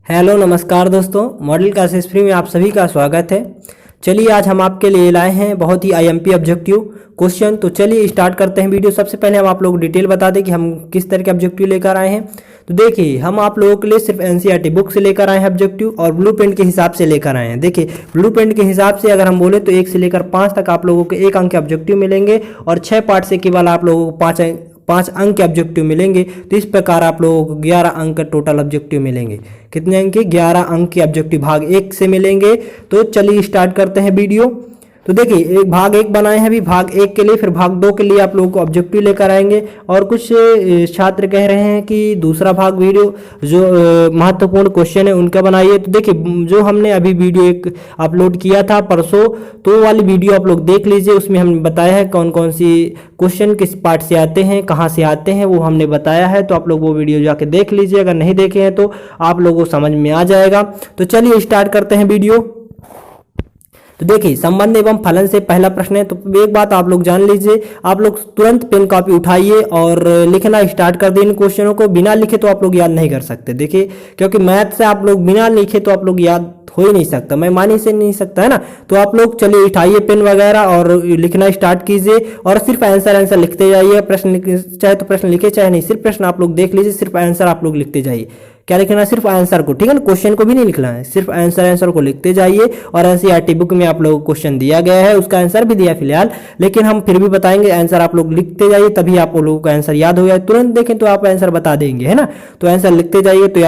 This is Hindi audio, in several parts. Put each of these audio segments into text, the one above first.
हेलो नमस्कार दोस्तों, मॉडल क्लासेस फ्री में आप सभी का स्वागत है। चलिए आज हम आपके लिए लाए हैं बहुत ही आईएमपी ऑब्जेक्टिव क्वेश्चन। तो चलिए स्टार्ट करते हैं वीडियो। सबसे पहले हम आप लोग डिटेल बता दें कि हम किस तरह के ऑब्जेक्टिव लेकर आए हैं। तो देखिए, हम आप लोगों के लिए सिर्फ एनसीईआरटी बुक से लेकर आए हैं ऑब्जेक्टिव और ब्लूप्रिंट के हिसाब से लेकर आए हैं। देखिए, ब्लूप्रिंट के हिसाब से अगर हम बोले तो 1 से लेकर 5 तक आप लोगों को 1 अंक के ऑब्जेक्टिव मिलेंगे और 6 पार्ट से केवल आप लोगों को 5 अंक के ऑब्जेक्टिव मिलेंगे। तो इस प्रकार आप लोगों को 11 अंक का टोटल ऑब्जेक्टिव मिलेंगे। कितने अंक के? 11 अंक के ऑब्जेक्टिव भाग 1 से मिलेंगे। तो चलिए स्टार्ट करते हैं वीडियो। तो देखिए, एक भाग 1 बनाए हैं अभी, भाग 1 के लिए, फिर भाग 2 के लिए आप लोगों को ऑब्जेक्टिव लेकर आएंगे। और कुछ छात्र कह रहे हैं कि दूसरा भाग वीडियो जो महत्वपूर्ण क्वेश्चन है उनका बनाइए। तो देखिए, जो हमने अभी वीडियो एक अपलोड किया था परसों, तो वो वाली वीडियो आप लोग देख लीजिए। उसमें हमने बताया है कौन कौन सी क्वेश्चन किस पार्ट से आते हैं, कहाँ से आते हैं, वो हमने बताया है। तो आप लोग वो वीडियो जाके देख लीजिए, अगर नहीं देखे हैं तो आप लोगों को समझ में आ जाएगा। तो चलिए स्टार्ट करते हैं वीडियो। तो देखिए, संबंध एवं फलन से पहला प्रश्न है। तो एक बात आप लोग जान लीजिए, आप लोग तुरंत पेन कॉपी उठाइए और लिखना स्टार्ट कर दें इन क्वेश्चनों को। बिना लिखे तो आप लोग याद नहीं कर सकते। देखिए, क्योंकि मैथ से आप लोग बिना लिखे तो आप लोग याद हो ही नहीं सकता, मैं मान ही से नहीं सकता है ना। तो आप लोग चलिए उठाइए पेन वगैरह और लिखना स्टार्ट कीजिए और सिर्फ आंसर लिखते जाइए। प्रश्न चाहे तो प्रश्न लिखे, चाहे नहीं, सिर्फ प्रश्न आप लोग देख लीजिए, सिर्फ आंसर आप लोग लिखते जाइए। क्या लिखना है? सिर्फ आंसर को, ठीक है ना, क्वेश्चन को भी नहीं लिखना है, सिर्फ आंसर को लिखते जाइए। और एनसीईआरटी बुक में आप लोगों को क्वेश्चन दिया गया है, उसका आंसर भी दिया फिलहाल, लेकिन हम फिर भी बताएंगे। आंसर आप लोग लिखते जाइए, तभी आप लोगों को आंसर याद हो जाए। तुरंत देखें तो आप आंसर बता देंगे, है ना। तो आंसर लिखते जाइए तो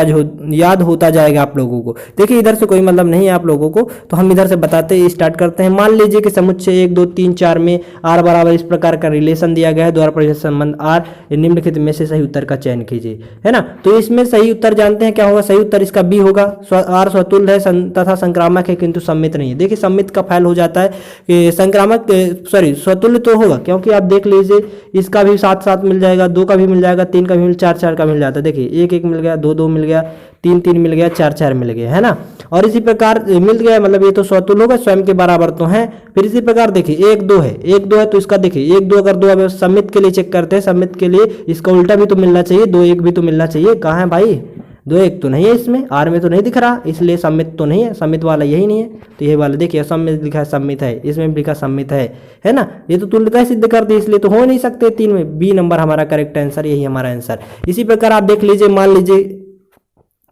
याद होता जाएगा आप लोगों को। देखिए, इधर से कोई मतलब नहीं है आप लोगों को, तो हम इधर से बताते स्टार्ट करते हैं। मान लीजिए कि समुच्चय 1 2 3 4 में आर बराबर इस प्रकार का रिलेशन दिया गया है, द्वारा परिभाषित संबंध आर, निम्नलिखित में से सही उत्तर का चयन कीजिए, है ना। तो इसमें सही उत्तर जानते हैं क्या होगा? सही उत्तर इसका बी होगा। आर स्वतुल्य है तथा संक्रामक है किंतु सम्मित नहीं है। देखिए, सम्मित का फैल हो जाता है कि संक्रामक, सॉरी, स्वतुल्य तो होगा, क्योंकि आप देख लीजिए इसका भी 7 7 मिल जाएगा, 2 का भी मिल जाएगा, 3 का भी मिल, 4 4 का मिल जाता है। देखिए, 1 1 मिल गया, 2 2 मिल गया, 3 3 मिल गया, 4 4 मिल गया, है ना। और इसी प्रकार मिल गया, मतलब ये तो स्वतुल्य होगा, स्वयं के बराबर तो है। फिर इसी प्रकार देखिए 1 2 है, 1 2 है, तो इसका देखिए 1 2 अगर 2, अब सम्मित के लिए चेक करते हैं, सम्मित के लिए इसका उल्टा भी तो मिलना चाहिए, 2 1 भी तो मिलना चाहिए। कहाँ है भाई? 2 1 तो नहीं है इसमें, आर में तो नहीं दिख रहा, इसलिए सम्मित तो नहीं है, सम्मित वाला यही नहीं है। तो यही वाला देखिए, सम्मित लिखा है, सम्मित है, इसमें भी लिखा सम्मित है ना। ये तो तुल्यता सिद्ध कर दी, इसलिए तो हो नहीं सकते 3 में। बी नंबर हमारा करेक्ट आंसर, यही हमारा आंसर। इसी प्रकार आप देख लीजिए, मान लीजिए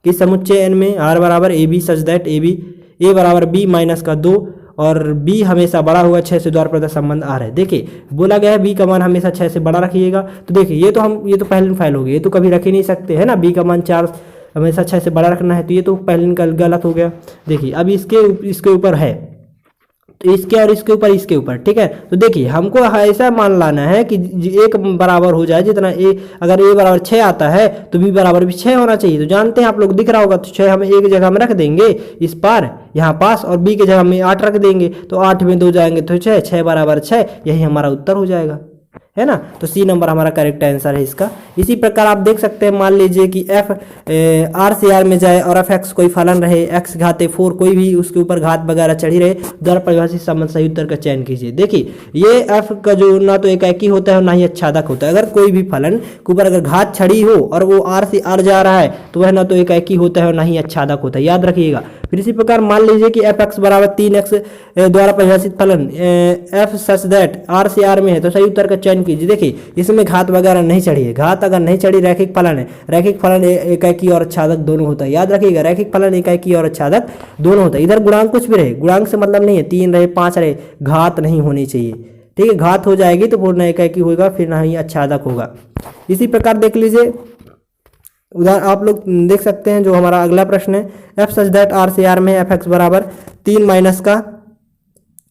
कि समुच्चय एन में आर बराबर ए बी सच दैट ए बराबर बी माइनस का 2 और b हमेशा बड़ा होगा 6 से, द्वारा प्रदत्त संबंध आ रहा है। देखिए, बोला गया है b का मान हमेशा 6 से बड़ा रखिएगा। तो देखिए, ये तो पहले फाइल होगी, ये तो कभी रख ही नहीं सकते, है ना। b का मान 4 हमेशा 6 से बड़ा रखना है, तो ये तो पहले गलत हो गया। देखिए, अब इसके ऊपर है, तो इसके और इसके ऊपर, ठीक है। तो देखिए, हमको ऐसा मान लाना है कि एक बराबर हो जाए जितना अगर a बराबर 6 आता है तो b बराबर भी 6 होना चाहिए। तो जानते हैं आप लोग, दिख रहा होगा, तो 6 हम एक जगह में रख देंगे इस पार यहाँ पास, और b की जगह में 8 रख देंगे, तो 8 में 2 जाएंगे तो 6, 6 बराबर 6, यही हमारा उत्तर हो जाएगा, है ना। तो सी नंबर हमारा करेक्ट आंसर है इसका। इसी प्रकार आप देख सकते हैं, मान लीजिए कि एफ आर से आर में जाए और एफ एक्स कोई फलन रहे, एक्स घाते 4 कोई भी उसके ऊपर घात वगैरह चढ़ी रहे, द्वारा परिभाषित संबंध सही उत्तर का चयन कीजिए। देखिए, ये एफ का जो ना तो एकाकी होता है और ना ही अच्छादक होता है। अगर कोई भी फलन के ऊपर अगर घात छड़ी हो और वो आर से आर जा रहा है तो वह ना तो एकाकी होता है और ना ही अच्छादक होता है, याद रखिएगा। फिर इसी प्रकार मान लीजिए कि एफ एक्स बराबर 3x द्वारा परिभाषित फलन एफ सच दैट आर से आर में है, तो सही उत्तर का चयन कीजिए। देखिए, इसमें घात वगैरह नहीं चढ़ी है, घात अगर नहीं चढ़ी, रैखिक फलन है, रैखिक फलन एकाकी और अच्छादक दोनों होता है, याद रखिएगा। रैखिक फलन एकाकी और अच्छादक दोनों होता है। इधर गुणांक कुछ भी रहे, गुणांक से मतलब नहीं है, 3 रहे 5 रहे, घात नहीं होनी चाहिए, ठीक है। घात हो जाएगी तो पूर्ण एकाकी होगा, फिर ना ही अच्छादक होगा। इसी प्रकार देख लीजिए, उदाहरण आप लोग देख सकते हैं, जो हमारा अगला प्रश्न है, एफ सच दैट आर से आर में एफ एक्स बराबर 3 माइनस का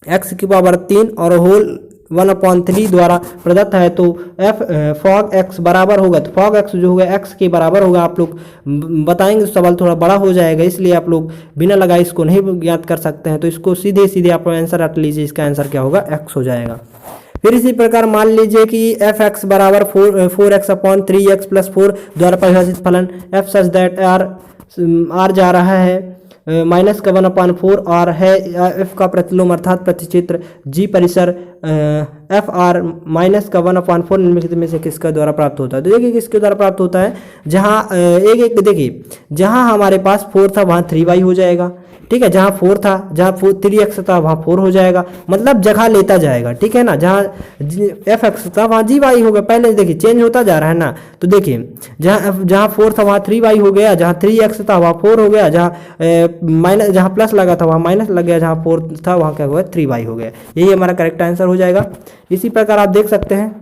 एक्स की पावर 3 और होल 1/3 द्वारा प्रदत्त है। तो एफ फॉग एक्स बराबर होगा, तो फॉग एक्स जो होगा एक्स के बराबर होगा। आप लोग बताएंगे तो सवाल थोड़ा बड़ा हो जाएगा, इसलिए आप लोग बिना लगाए इसको नहीं याद कर सकते हैं। तो इसको सीधे सीधे आप आंसर रट लीजिए, इसका आंसर क्या होगा? एक्स हो जाएगा। फिर इसी प्रकार मान लीजिए कि एफ एक्स बराबर 4x/3x + 4 द्वारा परिभाषित फलन एफ सच दैट आर जा रहा है माइनस का 1/4 और है एफ का प्रतिलोम अर्थात प्रतिचित्र जी परिसर एफ आर माइनस का 1/4 निम्नलिखित में से किसके द्वारा प्राप्त होता है। तो देखिए किसके द्वारा प्राप्त होता है, जहाँ एक देखिए जहाँ हमारे पास 4 था वहाँ 3y हो जाएगा, ठीक है। जहाँ 4 था, जहाँ 3x था वहाँ 4 हो जाएगा, मतलब जगह लेता जाएगा, ठीक है ना। जहाँ fx था वहाँ gy होगा, पहले देखिए चेंज होता जा रहा है ना। तो देखिए जहाँ 4 था वहाँ 3y हो गया, जहाँ 3x था वहाँ 4 हो गया, जहाँ प्लस लगा था वहाँ माइनस लग गया, जहाँ 4 था वहाँ क्या हुआ 3y हो गया। यही हमारा करेक्ट आंसर हो जाएगा। इसी प्रकार आप देख सकते हैं,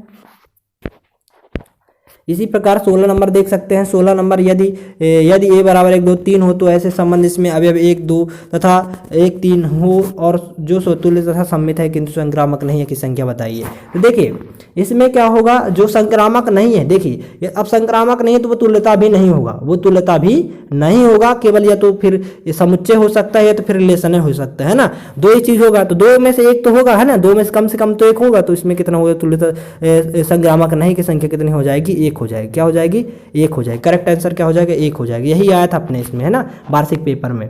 इसी प्रकार 16 नंबर देख सकते हैं। 16 नंबर यदि a बराबर 1 2 3 हो तो ऐसे संबंध इसमें अवयव 1 2 तथा 1 3 हो और जो स्वतुल्य तथा सम्मित है किंतु संक्रामक नहीं है की संख्या बताइए। तो देखिए इसमें क्या होगा, जो संक्रामक नहीं है, देखिए अब संक्रामक नहीं है तो वो तुल्यता भी नहीं होगा, वो तुल्यता भी नहीं होगा, केवल या तो फिर समुच्चय हो सकता है या तो फिर रिलेशन हो सकता है ना। दो ही चीज होगा, तो दो में से एक तो होगा, है ना। दो में से कम तो एक होगा, तो इसमें कितना होगा तुल्यता संक्रामक नहीं की संख्या कितनी हो जाएगी, 1 हो जाएगी। क्या हो जाएगी, 1 हो जाएगी। करेक्ट आंसर क्या हो जाएगा, 1 हो जाएगी। यही आया था अपने इसमें, है ना, वार्षिक पेपर में।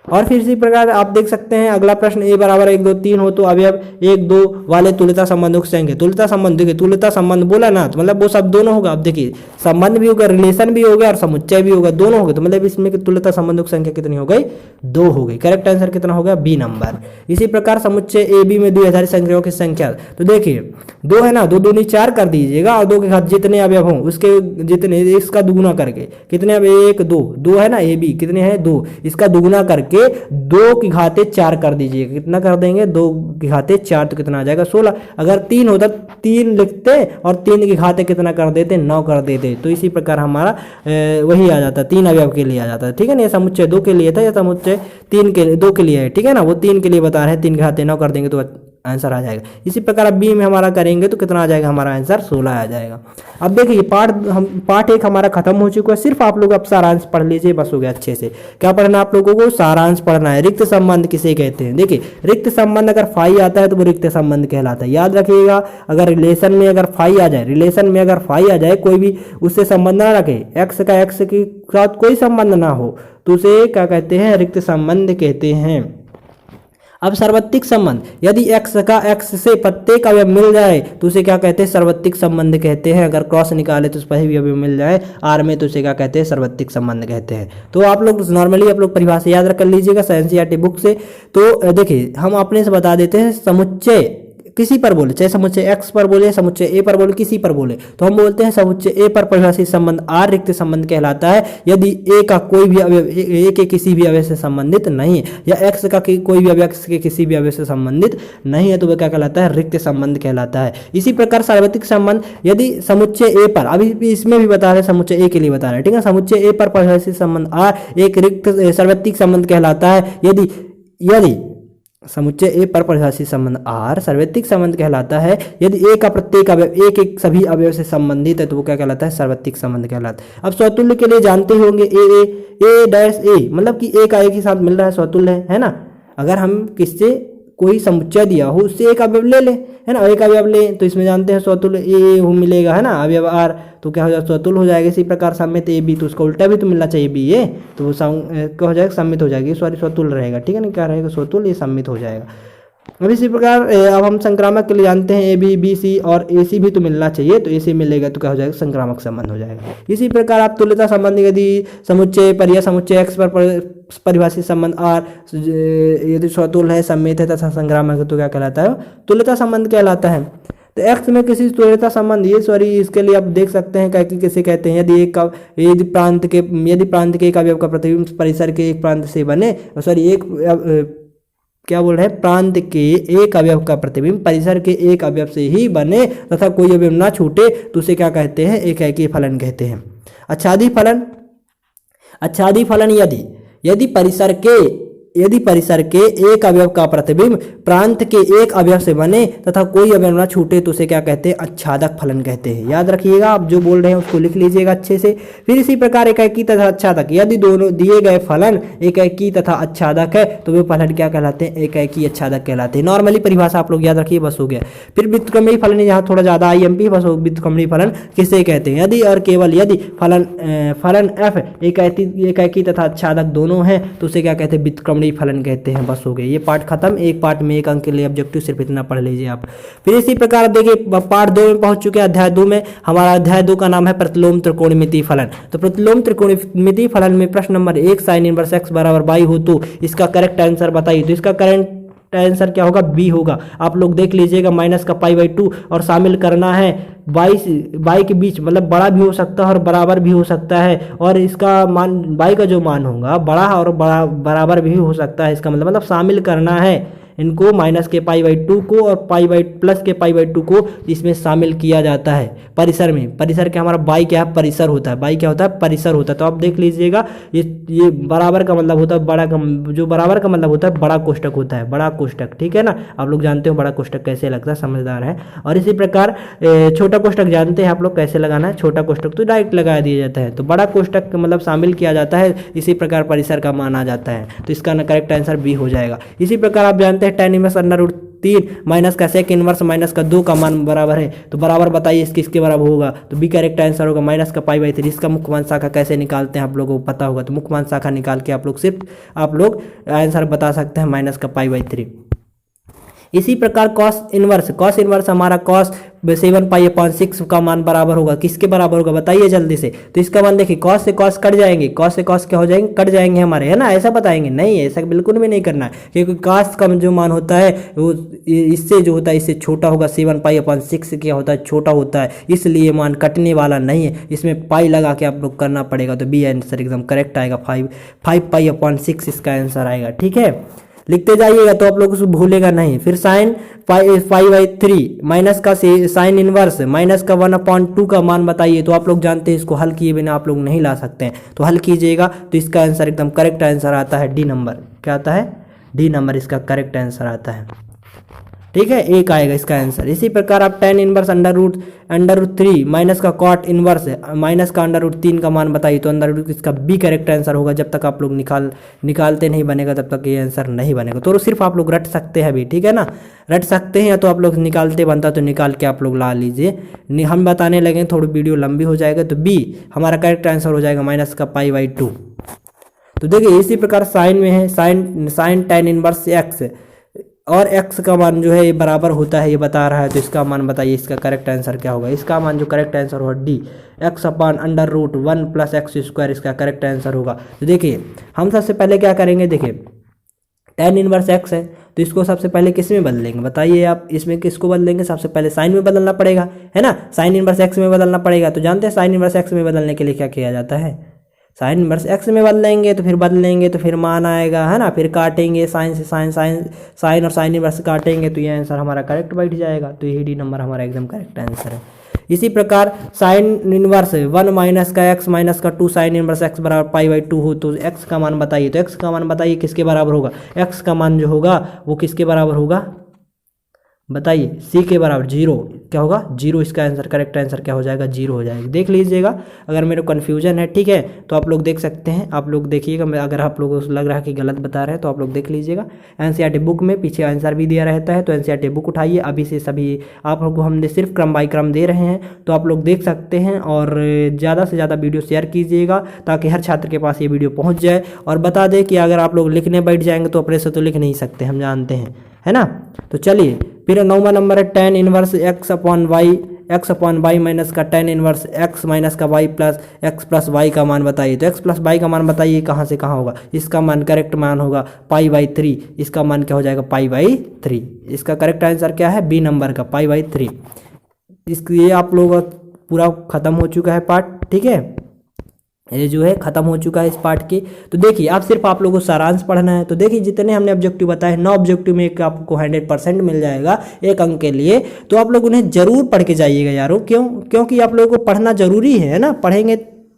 और फिर इसी प्रकार आप देख सकते हैं अगला प्रश्न, a बराबर 1 2 3 हो तो अवयव 1 2 वाले तुल्यता संबंधों की संख्या। तुल्यता संबंध, देखिए तुल्यता संबंध बोला ना, तो मतलब वो सब दोनों होगा। अब देखिए संबंध भी होगा, रिलेशन भी होगा और समुच्चय भी होगा, दोनों हो गए। तो मतलब इसमें तुल्यता संबंधों की संख्या कितनी हो गई, 2 हो गई। करेक्ट आंसर कितना हो गया, बी नंबर। इसी प्रकार समुच्चय ए बी में द्विआधारी संख्याओं की संख्या, तो देखिए 2 है ना, 2 दूनी 4 कर दीजिएगा और 2 के साथ जितने अवयव हों उसके जितने, इसका दुगुना करके कितने अब 1 2 2 है ना, ए बी कितने हैं 2, इसका दुगुना करके 2 की घाते 4 कर दीजिएगा। कितना कर देंगे, 2 की घाते 4, तो कितना आ जाएगा 16। अगर 3 होता 3 लिखते और 3 की घाते कितना कर देते, 9 कर देते। तो इसी प्रकार हमारा वही आ जाता, 3 अवयव के लिए आ जाता है, ठीक है ना। ये समुच्चय 2 के लिए था, या समुच्चय 2 के लिए है, ठीक है ना। वो 3 के लिए बता रहे हैं, 3 की घाते 9 कर देंगे तो आंसर आ जाएगा। इसी प्रकार अब बी में हमारा करेंगे तो कितना आ जाएगा, हमारा आंसर 16 आ जाएगा। अब देखिए पार्ट 1 हमारा खत्म हो चुका है, सिर्फ आप लोग अब सारांश पढ़ लीजिए, बस हो गया अच्छे से। क्या पढ़ना आप लोगों को, सारांश पढ़ना है। रिक्त संबंध किसे कहते हैं, देखिए रिक्त संबंध अगर फाई आता है तो वो रिक्त संबंध कहलाता है, याद रखिएगा। अगर रिलेशन में अगर फाई आ जाए, रिलेशन में अगर फाई आ जाए, कोई भी उससे संबंध ना रखे, एक्स का एक्स के साथ कोई संबंध ना हो, तो उसे क्या कहते हैं, रिक्त संबंध कहते हैं। अब सार्वत्रिक संबंध, यदि x का x से प्रत्येक अवयव मिल जाए तो उसे क्या कहते हैं, सार्वत्रिक संबंध कहते हैं। अगर क्रॉस निकाले तो उस पर भी अवयव मिल जाए r में तो उसे क्या कहते हैं, सार्वत्रिक संबंध कहते हैं। तो आप लोग नॉर्मली आप लोग परिभाषा याद रख लीजिएगा एनसीईआरटी बुक से। तो देखिए हम अपने से बता देते हैं, समुच्चय किसी पर बोले, चाहे समुच्चय x पर बोले, समुच्चय a पर बोले, किसी पर बोले, तो हम बोलते हैं समुच्चय a पर परिभाषित संबंध r रिक्त संबंध कहलाता है। यदि a का कोई भी अवयव a के किसी भी अवयव से संबंधित नहीं है, या x का कोई भी अवयव x के किसी भी अवयव से संबंधित नहीं है, तो वह क्या कहलाता है, रिक्त संबंध कहलाता है। इसी प्रकार सार्वत्रिक संबंध, यदि समुच्चय a पर, अभी इसमें भी बता रहे समुच्चय a के लिए बता रहे हैं, ठीक है। समुच्चय a पर परिभाषित संबंध r एक रिक्त सार्वत्रिक संबंध कहलाता है। यदि समुच्चय ए पर परिभाषित संबंध r सार्वत्रिक संबंध कहलाता है। यदि ए का प्रत्येक अवयव एक सभी अवयव से संबंधित है तो वो क्या कहलाता है, सार्वत्रिक संबंध कहलाता है। अब स्वतुल्य के लिए जानते होंगे ए डैश ए, मतलब कि ए का एक ही साथ मिल रहा है, स्वतुल्य है ना। अगर हम किससे कोई समुच्चय दिया हो उससे एक अवयव ले ले, है ना, एक अवयव ले, तो इसमें जानते हैं स्वतुल्य ए मिलेगा, है ना, अवयव r, तो क्या हो जाएगा, स्वतुल्य हो जाएगा। इसी प्रकार सम्मित ए बी, तो उसका उल्टा भी तो मिलना चाहिए बी ए, तो वो क्या हो जाएगा, सम्मित हो जाएगी, सॉरी स्वतुल्य रहेगा, ठीक है ना। क्या रहेगा, स्वतुल्य, ये सम्मित हो जाएगा। अब इसी प्रकार अब हम संक्रामक के लिए जानते हैं ए बी बी सी और ए सी भी तो मिलना चाहिए, तो ए सी मिलेगा तो क्या हो जाएगा, संक्रामक संबंध हो जाएगा। इसी प्रकार आप तुल्यता संबंध, यदि समुच्चय पर या समुच्चय x पर परिभाषित संबंध r यदि स्वतुल्य है, सम्मित है तथा संक्रामक है तो क्या कहलाता है, तुल्यता संबंध कहलाता है। तो x में किसी तुल्यता संबंध, ये सॉरी इसके लिए आप देख सकते हैं कि किसे कहते हैं, यदि प्रांत के एक अवयव का प्रतिबिंब परिसर के एक प्रांत से बने, सॉरी क्या बोल रहे हैं, प्रांत के एक अवयव का प्रतिबिंब परिसर के एक अवयव से ही बने तथा कोई अवयव ना छूटे तो उसे क्या कहते हैं, एकैकी फलन कहते हैं। आच्छादी फलन, यदि परिसर के एक अवयव का प्रतिबिंब प्रांत के एक अवयव से बने तथा कोई अवयव ना छूटे तो उसे क्या कहते हैं, आच्छादक फलन कहते हैं। याद रखिएगा, आप जो बोल रहे हैं उसको लिख लीजिएगा अच्छे से। फिर इसी प्रकार एकैकी तथा आच्छादक, यदि दोनों दिए गए फलन एकैकी तथा आच्छादक है तो वे फलन क्या कहलाते हैं, एकैकी आच्छादक कहलाते हैं। नॉर्मली परिभाषा आप लोग याद रखिए, बस हो गया। फिर व्युत्क्रमणीय फलन, यहाँ थोड़ा ज्यादा IMP, बस व्युत्क्रमणीय फलन किसे कहते हैं, यदि और केवल यदि फलन f एकैकी तथा आच्छादक दोनों हैं तो उसे क्या कहते हैं, व्युत्क्रमणीय त्रिकोणीय फलन कहते हैं। बस हो गए, ये पार्ट खत्म। एक पार्ट में 1 अंक के लिए ऑब्जेक्टिव सिर्फ इतना पढ़ लीजिए आप। फिर इसी प्रकार देखिए पार्ट 2 में पहुंच चुके हैं। अध्याय 2 में हमारा अध्याय 2 का नाम है प्रतिलोम त्रिकोणमितीय फलन। तो प्रतिलोम त्रिकोणमितीय फलन में प्रश्न नंबर 1 साइन इनवर्स x बराबर बाई हो तो इसका करेक्ट आंसर बताइए। तो इसका करेक्ट आंसर क्या होगा, बी होगा। आप लोग देख लीजिएगा, माइनस का पाई/2 और शामिल करना है बाई के बीच, मतलब बड़ा भी हो सकता है और बराबर भी हो सकता है। और इसका मान बाई का जो मान होगा बड़ा और बराबर भी हो सकता है। इसका मतलब शामिल करना है इनको, माइनस के पाई/2 को और प्लस के पाई/2 को इसमें शामिल किया जाता है परिसर में। परिसर के हमारा बाई क्या है, परिसर होता है। बाई क्या होता है, परिसर होता है। तो आप देख लीजिएगा, ये बराबर का मतलब होता है बड़ा का, जो बराबर का मतलब होता है बड़ा कोष्टक होता है, बड़ा कोष्टक। ठीक है ना, आप लोग जानते हो बड़ा कोष्टक कैसे लगता है, समझदार है। और इसी प्रकार छोटा कोष्टक जानते हैं आप लोग कैसे लगाना है। छोटा कोष्टक तो डायरेक्ट लगा दिया जाता है, तो बड़ा कोष्टक मतलब शामिल किया जाता है। इसी प्रकार परिसर का मान आ जाता है। तो इसका ना करेक्ट आंसर बी हो जाएगा। इसी प्रकार आप जानते हैं tan इनवर्स √3 माइनस का sec इनवर्स माइनस का 2 का मान बराबर है। तो बराबर बताइए इसके बराबर होगा। तो बी करेक्ट आंसर होगा माइनस का पाई/3। इसका मुख्य मान शाखा कैसे निकालते हैं आप लोगों को पता होगा। तो मुख्य मान शाखा निकाल के आप लोग आंसर बता सकते हैं माइनस का पाई/3। इसी प्रकार कॉस इनवर्स हमारा कॉस 7 का मान बराबर होगा, किसके बराबर होगा बताइए जल्दी से। तो इसका मान देखिए, कॉस से कॉस कट जाएंगे, कॉस से कॉस क्या हो जाएंगे, कट जाएंगे हमारे, है ना। ऐसा बताएंगे नहीं, ऐसा बिल्कुल भी नहीं करना है, क्योंकि कॉस का जो मान होता है वो इससे जो होता है इससे छोटा होगा। 7 क्या होता है, छोटा होता है, इसलिए मान कटने वाला नहीं है। इसमें पाई लगा के आप लोग करना पड़ेगा। तो बी आंसर एकदम करेक्ट आएगा, 5π/6 इसका आंसर आएगा। ठीक है, लिखते जाइएगा तो आप लोग उसको भूलेगा नहीं। फिर साइन पाई/3 माइनस का साइन इनवर्स माइनस का 1/2 का मान बताइए। तो आप लोग जानते हैं इसको हल किए बिना आप लोग नहीं ला सकते हैं, तो हल कीजिएगा। तो इसका आंसर एकदम करेक्ट आंसर आता है डी नंबर। क्या आता है, डी नंबर इसका करेक्ट आंसर आता है। ठीक है, एक आएगा इसका आंसर। इसी प्रकार आप tan इनवर्स √3 माइनस का कॉट इनवर्स माइनस का √3 का मान बताइए। तो √, इसका बी करेक्ट आंसर होगा। जब तक आप लोग निकालते नहीं बनेगा तब तक ये आंसर नहीं बनेगा। तो सिर्फ आप लोग रट सकते हैं अभी, ठीक है ना, रट सकते हैं। या तो आप लोग निकालते बनता तो निकाल के आप लोग ला लीजिए। हम बताने लगे थोड़ी वीडियो लंबी हो जाएगा। तो बी हमारा करेक्ट आंसर हो जाएगा माइनस का पाई/2। तो देखिए इसी प्रकार साइन में है, साइन tan इनवर्स x और x का मान जो है ये बराबर होता है, ये बता रहा है। तो इसका मान बताइए, इसका करेक्ट आंसर क्या होगा। इसका मान जो करेक्ट आंसर होगा डी, x/√1 + x² इसका करेक्ट आंसर होगा। तो देखिए हम सबसे पहले क्या करेंगे, देखिए tan इनवर्स x है तो इसको सबसे पहले किस में बदलेंगे बताइए आप। इसमें किसको बदलेंगे, सबसे पहले साइन में बदलना पड़ेगा, है ना। साइन इनवर्स x में बदलना पड़ेगा। तो जानते हैं साइन इनवर्स x में बदलने के लिए क्या किया जाता है, साइन इनवर्स x में बदलेंगे तो फिर मान आएगा, है ना। फिर काटेंगे साइन से साइन और साइन इनवर्स काटेंगे तो ये आंसर हमारा करेक्ट बैठ जाएगा। तो यही डी नंबर हमारा एकदम करेक्ट आंसर है। इसी प्रकार साइन इनवर्स 1 माइनस का x माइनस का 2 साइन इनवर्स x बराबर पाई/2 हो तो x का मान बताइए। तो x का मान बताइए किसके बराबर होगा, x का मान जो होगा वो किसके बराबर होगा बताइए, c के बराबर 0। क्या होगा, 0। इसका आंसर करेक्ट आंसर क्या हो जाएगा, 0 हो जाएगा। देख लीजिएगा, अगर मेरे कन्फ्यूजन है ठीक है तो आप लोग देख सकते हैं, आप लोग देखिएगा। अगर आप लोगों को लग रहा है कि गलत बता रहे हैं तो आप लोग देख लीजिएगा। एनसीईआरटी बुक में पीछे आंसर भी दिया रहता है, तो एनसीईआरटी बुक उठाइए। अभी से सभी आप लोग को हमने सिर्फ क्रम बाई क्रम दे रहे हैं, तो आप लोग देख सकते हैं। और ज़्यादा से ज़्यादा वीडियो शेयर कीजिएगा ताकि हर छात्र के पास ये वीडियो पहुँच जाए। और बता दें कि अगर आप लोग लिखने बैठ जाएंगे तो अपने से तो लिख नहीं सकते, हम जानते हैं, है ना। तो चलिए फिर 9वां नंबर है tan इनवर्स x/y माइनस का tan इनवर्स x माइनस का y plus x plus y का मान बताइए। तो x प्लस y का मान बताइए कहाँ से कहाँ होगा। इसका मान करेक्ट मान होगा पाई/3। इसका मान क्या हो जाएगा, पाई/3। इसका करेक्ट आंसर क्या है, बी नंबर का पाई/3। इसलिए आप लोग पूरा खत्म हो चुका है पार्ट, ठीक है, ये जो है खत्म हो चुका है इस पार्ट की। तो देखिए अब सिर्फ आप लोगों को सारांश पढ़ना है। तो देखिए जितने हमने ऑब्जेक्टिव बताए 9 ऑब्जेक्टिव में एक आपको 100% मिल जाएगा 1 अंक के लिए। तो आप लोग उन्हें जरूर पढ़ के जाइएगा यारों, क्योंकि आप लोगों को पढ़ना जरूरी है ना। पढ़ेंगे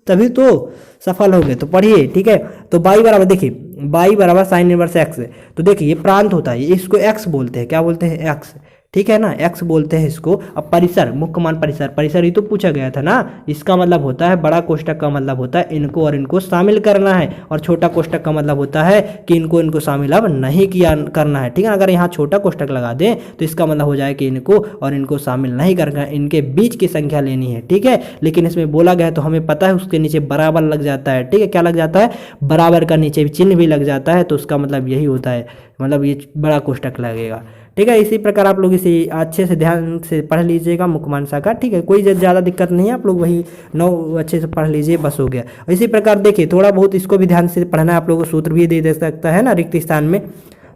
तभी तो सफल होंगे, तो पढ़िए, ठीक है। तो बाई बराबर देखिए, बाई बराबर साइन इनवर्स x। तो देखिए ये प्रांत होता है, इसको x बोलते हैं, क्या बोलते हैं, x, ठीक है ना, एक्स बोलते हैं इसको। अब परिसर, मुख्य मान परिसर, परिसर ही तो पूछा गया था ना, इसका मतलब होता है बड़ा कोष्टक का मतलब होता है इनको और इनको शामिल करना है, और छोटा कोष्टक का मतलब होता है कि इनको इनको शामिल अब नहीं किया करना है। ठीक है, अगर यहाँ छोटा कोष्टक लगा दें तो इसका मतलब हो जाए कि इनको और इनको शामिल नहीं करना, इनके बीच की संख्या लेनी है। ठीक है, लेकिन इसमें बोला गया तो हमें पता है उसके नीचे बराबर लग जाता है। ठीक है, क्या लग जाता है, बराबर का नीचे चिन्ह भी लग जाता है, तो उसका मतलब यही होता है, मतलब ये बड़ा कोष्टक लगेगा। ठीक है, इसी प्रकार आप लोग इसे अच्छे से ध्यान से पढ़ लीजिएगा मुख्य मान शाखा। ठीक है, कोई ज़्यादा दिक्कत नहीं है, आप लोग वही 9 अच्छे से पढ़ लीजिए, बस हो गया। इसी प्रकार देखिए थोड़ा बहुत इसको भी ध्यान से पढ़ना है, आप लोगों को सूत्र भी दे सकता है ना रिक्त स्थान में,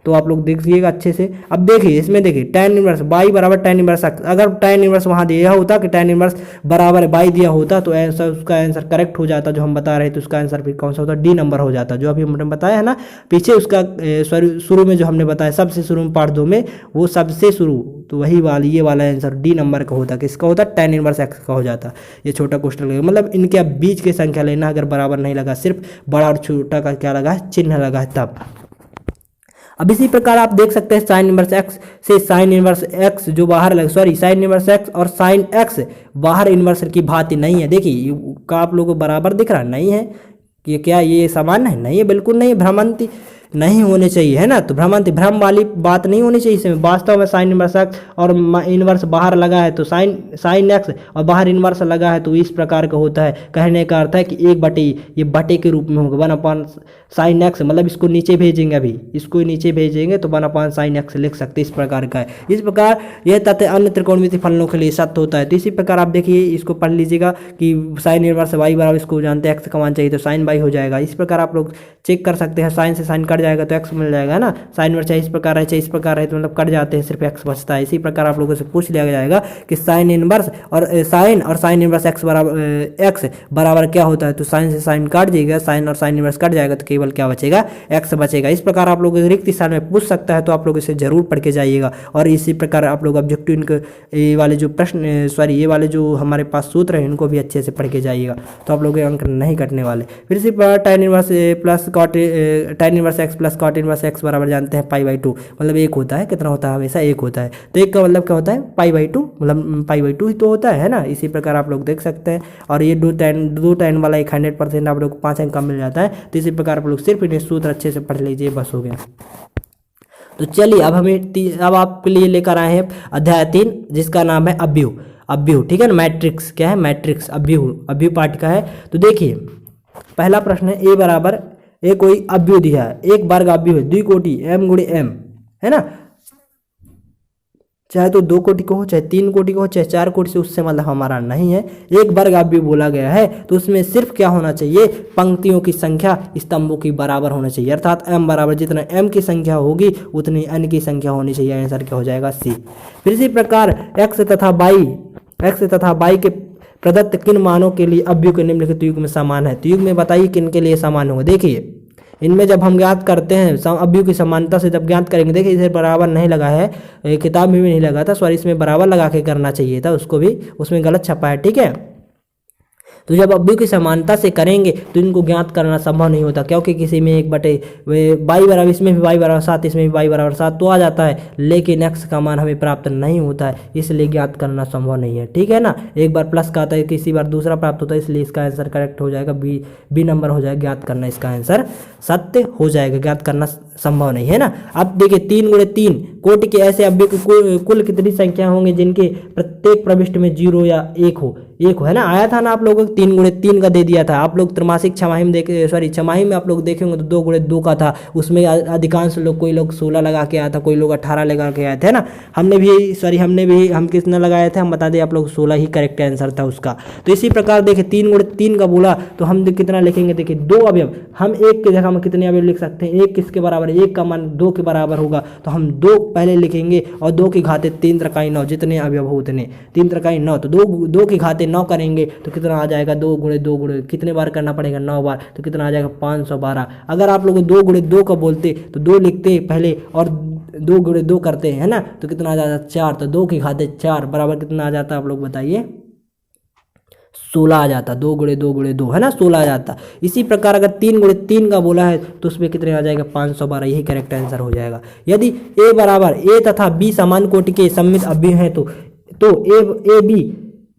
तो आप लोग देखिएगा अच्छे से। अब देखिए इसमें देखिए tan इनवर्स y बराबर tan इनवर्स x, अगर tan इनवर्स वहाँ दिया होता कि tan इनवर्स बराबर y दिया होता तो आंसर, उसका आंसर करेक्ट हो जाता जो हम बता रहे थे, उसका आंसर फिर कौन सा होता, डी नंबर हो जाता, जो अभी हमने बताया है ना पीछे, उसका शुरू में जो हमने बताया सबसे शुरू में पार्ट 2 में, वो सबसे शुरू, तो वही वाली ये वाला आंसर डी नंबर का होता, किसका होता, tan इनवर्स x का हो जाता। ये छोटा कोष्टक लगेगा, मतलब इनके अब बीच की संख्या लेना, अगर बराबर नहीं लगा, सिर्फ बड़ा और छोटा का क्या लगा है, चिन्ह लगा है तब। अब इसी प्रकार आप देख सकते हैं साइन इनवर्स एक्स से साइन इनवर्स एक्स जो बाहर लग, सॉरी साइन इनवर्स एक्स और साइन एक्स बाहर इनवर्स की भांति नहीं है। देखिए का आप लोगों को बराबर दिख रहा नहीं है, ये क्या ये समान है, नहीं है, बिल्कुल नहीं, भ्रमंती नहीं होने चाहिए, है ना, तो भ्रमंती भ्रम वाली बात नहीं होनी चाहिए इसमें। वास्तव में साइन इनवर्स एक्स और इनवर्स बाहर लगा है तो साइन एक्स और बाहर इनवर्स लगा है तो इस प्रकार का होता है। कहने का अर्थ है कि एक बटे, ये बटे के रूप में होगा 1/, साइन एक्स, मतलब इसको नीचे भेजेंगे, अभी इसको नीचे भेजेंगे तो 1/, साइन एक्स लिख सकते, इस प्रकार का है। इस प्रकार यह तथ्य अन्य त्रिकोणमितीय फलनों के लिए सत्य होता है। तो इसी प्रकार आप देखिए इसको पढ़ लीजिएगा कि साइन इनवर्स वाई बराबर, इसको जानते हैं एक्स का मान चाहिए तो साइन वाई हो जाएगा। इस प्रकार आप लोग चेक कर सकते हैं, साइन से साइन कट जाएगा तो एक्स मिल जाएगा ना, साइन इनवर्स चाहे इस प्रकार है चाहे इस प्रकार है तो मतलब कट जाते हैं, सिर्फ एक्स बचता है। इसी प्रकार आप लोगों से पूछ लिया जाएगा कि साइन इनवर्स और साइन इनवर्स एक्स बराबर क्या होता है, तो साइन से साइन काट जाएगा, साइन और साइन इनवर्स कट जाएगा तो केवल क्या बचेगा, एक्स बचेगा। इस प्रकार आप लोग रिक्त स्थान में पूछ सकता है, तो आप लोग इसे जरूर पढ़ के जाइएगा। और इसी प्रकार आप लोग ऑब्जेक्टिव ये वाले जो प्रश्न, सॉरी ये वाले जो हमारे पास सूत्र हैं इनको भी अच्छे से पढ़ के जाइएगा, तो आप लोग के अंक नहीं कटने वाले। फिर इसी प्रकार tan inverse plus cot, tan inverse x plus cot inverse x बराबर जानते हैं π/2, मतलब 1 होता है, कितना होता है, हमेशा 1 होता है। तो 1 का मतलब क्या होता है, π/2, मतलब π/2 ही तो होता है ना। इसी प्रकार आप लोग देख सकते हैं। और ये दो tan वाला 100% आप लोग को 5 अंक का मिल जाता है। तो इसी प्रकार आप लोग सिर्फ इन्हें सूत्र अच्छे से पढ़ लीजिए, बस हो गया। तो चलिए अब आपके लिए लेकर आए हैं अध्याय 3 जिसका नाम है अव्यूह। ठीक है ना, मैट्रिक्स क्या है, मैट्रिक्स अव्यूह पाठ का है। तो देखिए पहला प्रश्न है, ए बराबर ए कोई अव्यूह दिया है, एक वर्ग अव्यूह है, द्विकोटि m गुणे m, है ना, चाहे तो 2 कोटि को हो, चाहे 3 कोटि को हो, चाहे 4 कोटि से, उससे मतलब हमारा नहीं है। एक वर्ग अव्यूह बोला गया है तो उसमें सिर्फ क्या होना चाहिए, पंक्तियों की संख्या स्तंभों की बराबर होना चाहिए, अर्थात m बराबर जितना m की संख्या होगी उतनी n की संख्या होनी चाहिए। आंसर क्या हो जाएगा, सी। फिर इसी प्रकार x तथा y के प्रदत्त किन मानों के लिए अव्यूह के निम्नलिखित युग में समान है। तो युग में बताइए किन के लिए समान होगा। देखिए इनमें जब हम ज्ञात करते हैं अव्यूह की समानता से जब ज्ञात करेंगे, देखिए इसे बराबर नहीं लगा है, किताब में भी नहीं लगा था, सॉरी इसमें बराबर लगा के करना चाहिए था, उसको भी उसमें गलत छपा है। ठीक है, तो जब अव्यूह की समानता से करेंगे तो इनको ज्ञात करना संभव नहीं होता, क्योंकि किसी में 1/y बराबर, इसमें भी y बराबर 7, इसमें भी y बराबर 7 तो आ जाता है, लेकिन x का मान हमें प्राप्त नहीं होता है, इसलिए ज्ञात करना संभव नहीं है। ठीक है ना, एक बार प्लस का आता है, किसी बार दूसरा प्राप्त होता है, इसलिए इसका आंसर करेक्ट हो जाएगा, बी नंबर हो जाएगा, ज्ञात करना इसका आंसर सत्य हो जाएगा, ज्ञात करना संभव नहीं है ना। अब देखिए 3 गुणे 3 कोटि के ऐसे अव्यूह की कुल कितनी संख्या होंगे जिनके प्रत्येक प्रविष्ट में 0 या 1 हो, है ना, आया था ना आप लोगों को 3 गुणे 3 का दे दिया था। आप लोग त्रैमासिक छमाही में छमाही में आप लोग देखेंगे तो 2 गुणे 2 का था, उसमें अधिकांश लोग, कोई लोग 16 लगा के आया था, कोई लोग 18 लगा के आए थे ना। हम कितना लगाए थे, हम बता दें आप लोग 16 ही करेक्ट आंसर था उसका। तो इसी प्रकार देखिए 3 गुणे 3 का बोला तो हम कितना लिखेंगे, देखिए 2 अवयव, हम 1 की जगह में कितने अवयव लिख सकते हैं, 1 किसके बराबर है, 1 का मान 2 के बराबर होगा, तो हम 2 पहले लिखेंगे और 2 की घाते 3 त्रिकाई 9, जितने अवयव हो उतने 3 त्रिकाई 9, तो 2 की घाते 9 करेंगे तो कितना आ जाएगा, 2 गुणे 2 गुणे कितने बार करना पड़ेगा, 9 बार, तो कितना आ जाएगा 512। अगर आप लोग 2 गुणे 2 का बोलते तो 2 लिखते पहले और 2 गुणे 2 करते हैं ना, तो कितना आ जाता 4, तो 2 की घाते 4 बराबर कितना आ जाता, आप लोग बताइए 16 आ जाता, 2 गुणे 2 गुणे 2 है ना, 16 आ जाता। इसी प्रकार अगर 3 गुणे 3 का बोला है तो उसमें कितने आ जाएगा, 512, यही करेक्ट आंसर हो जाएगा। यदि ए बराबर ए तथा बी समान कोटि के सममित अवयव हैं तो ए बी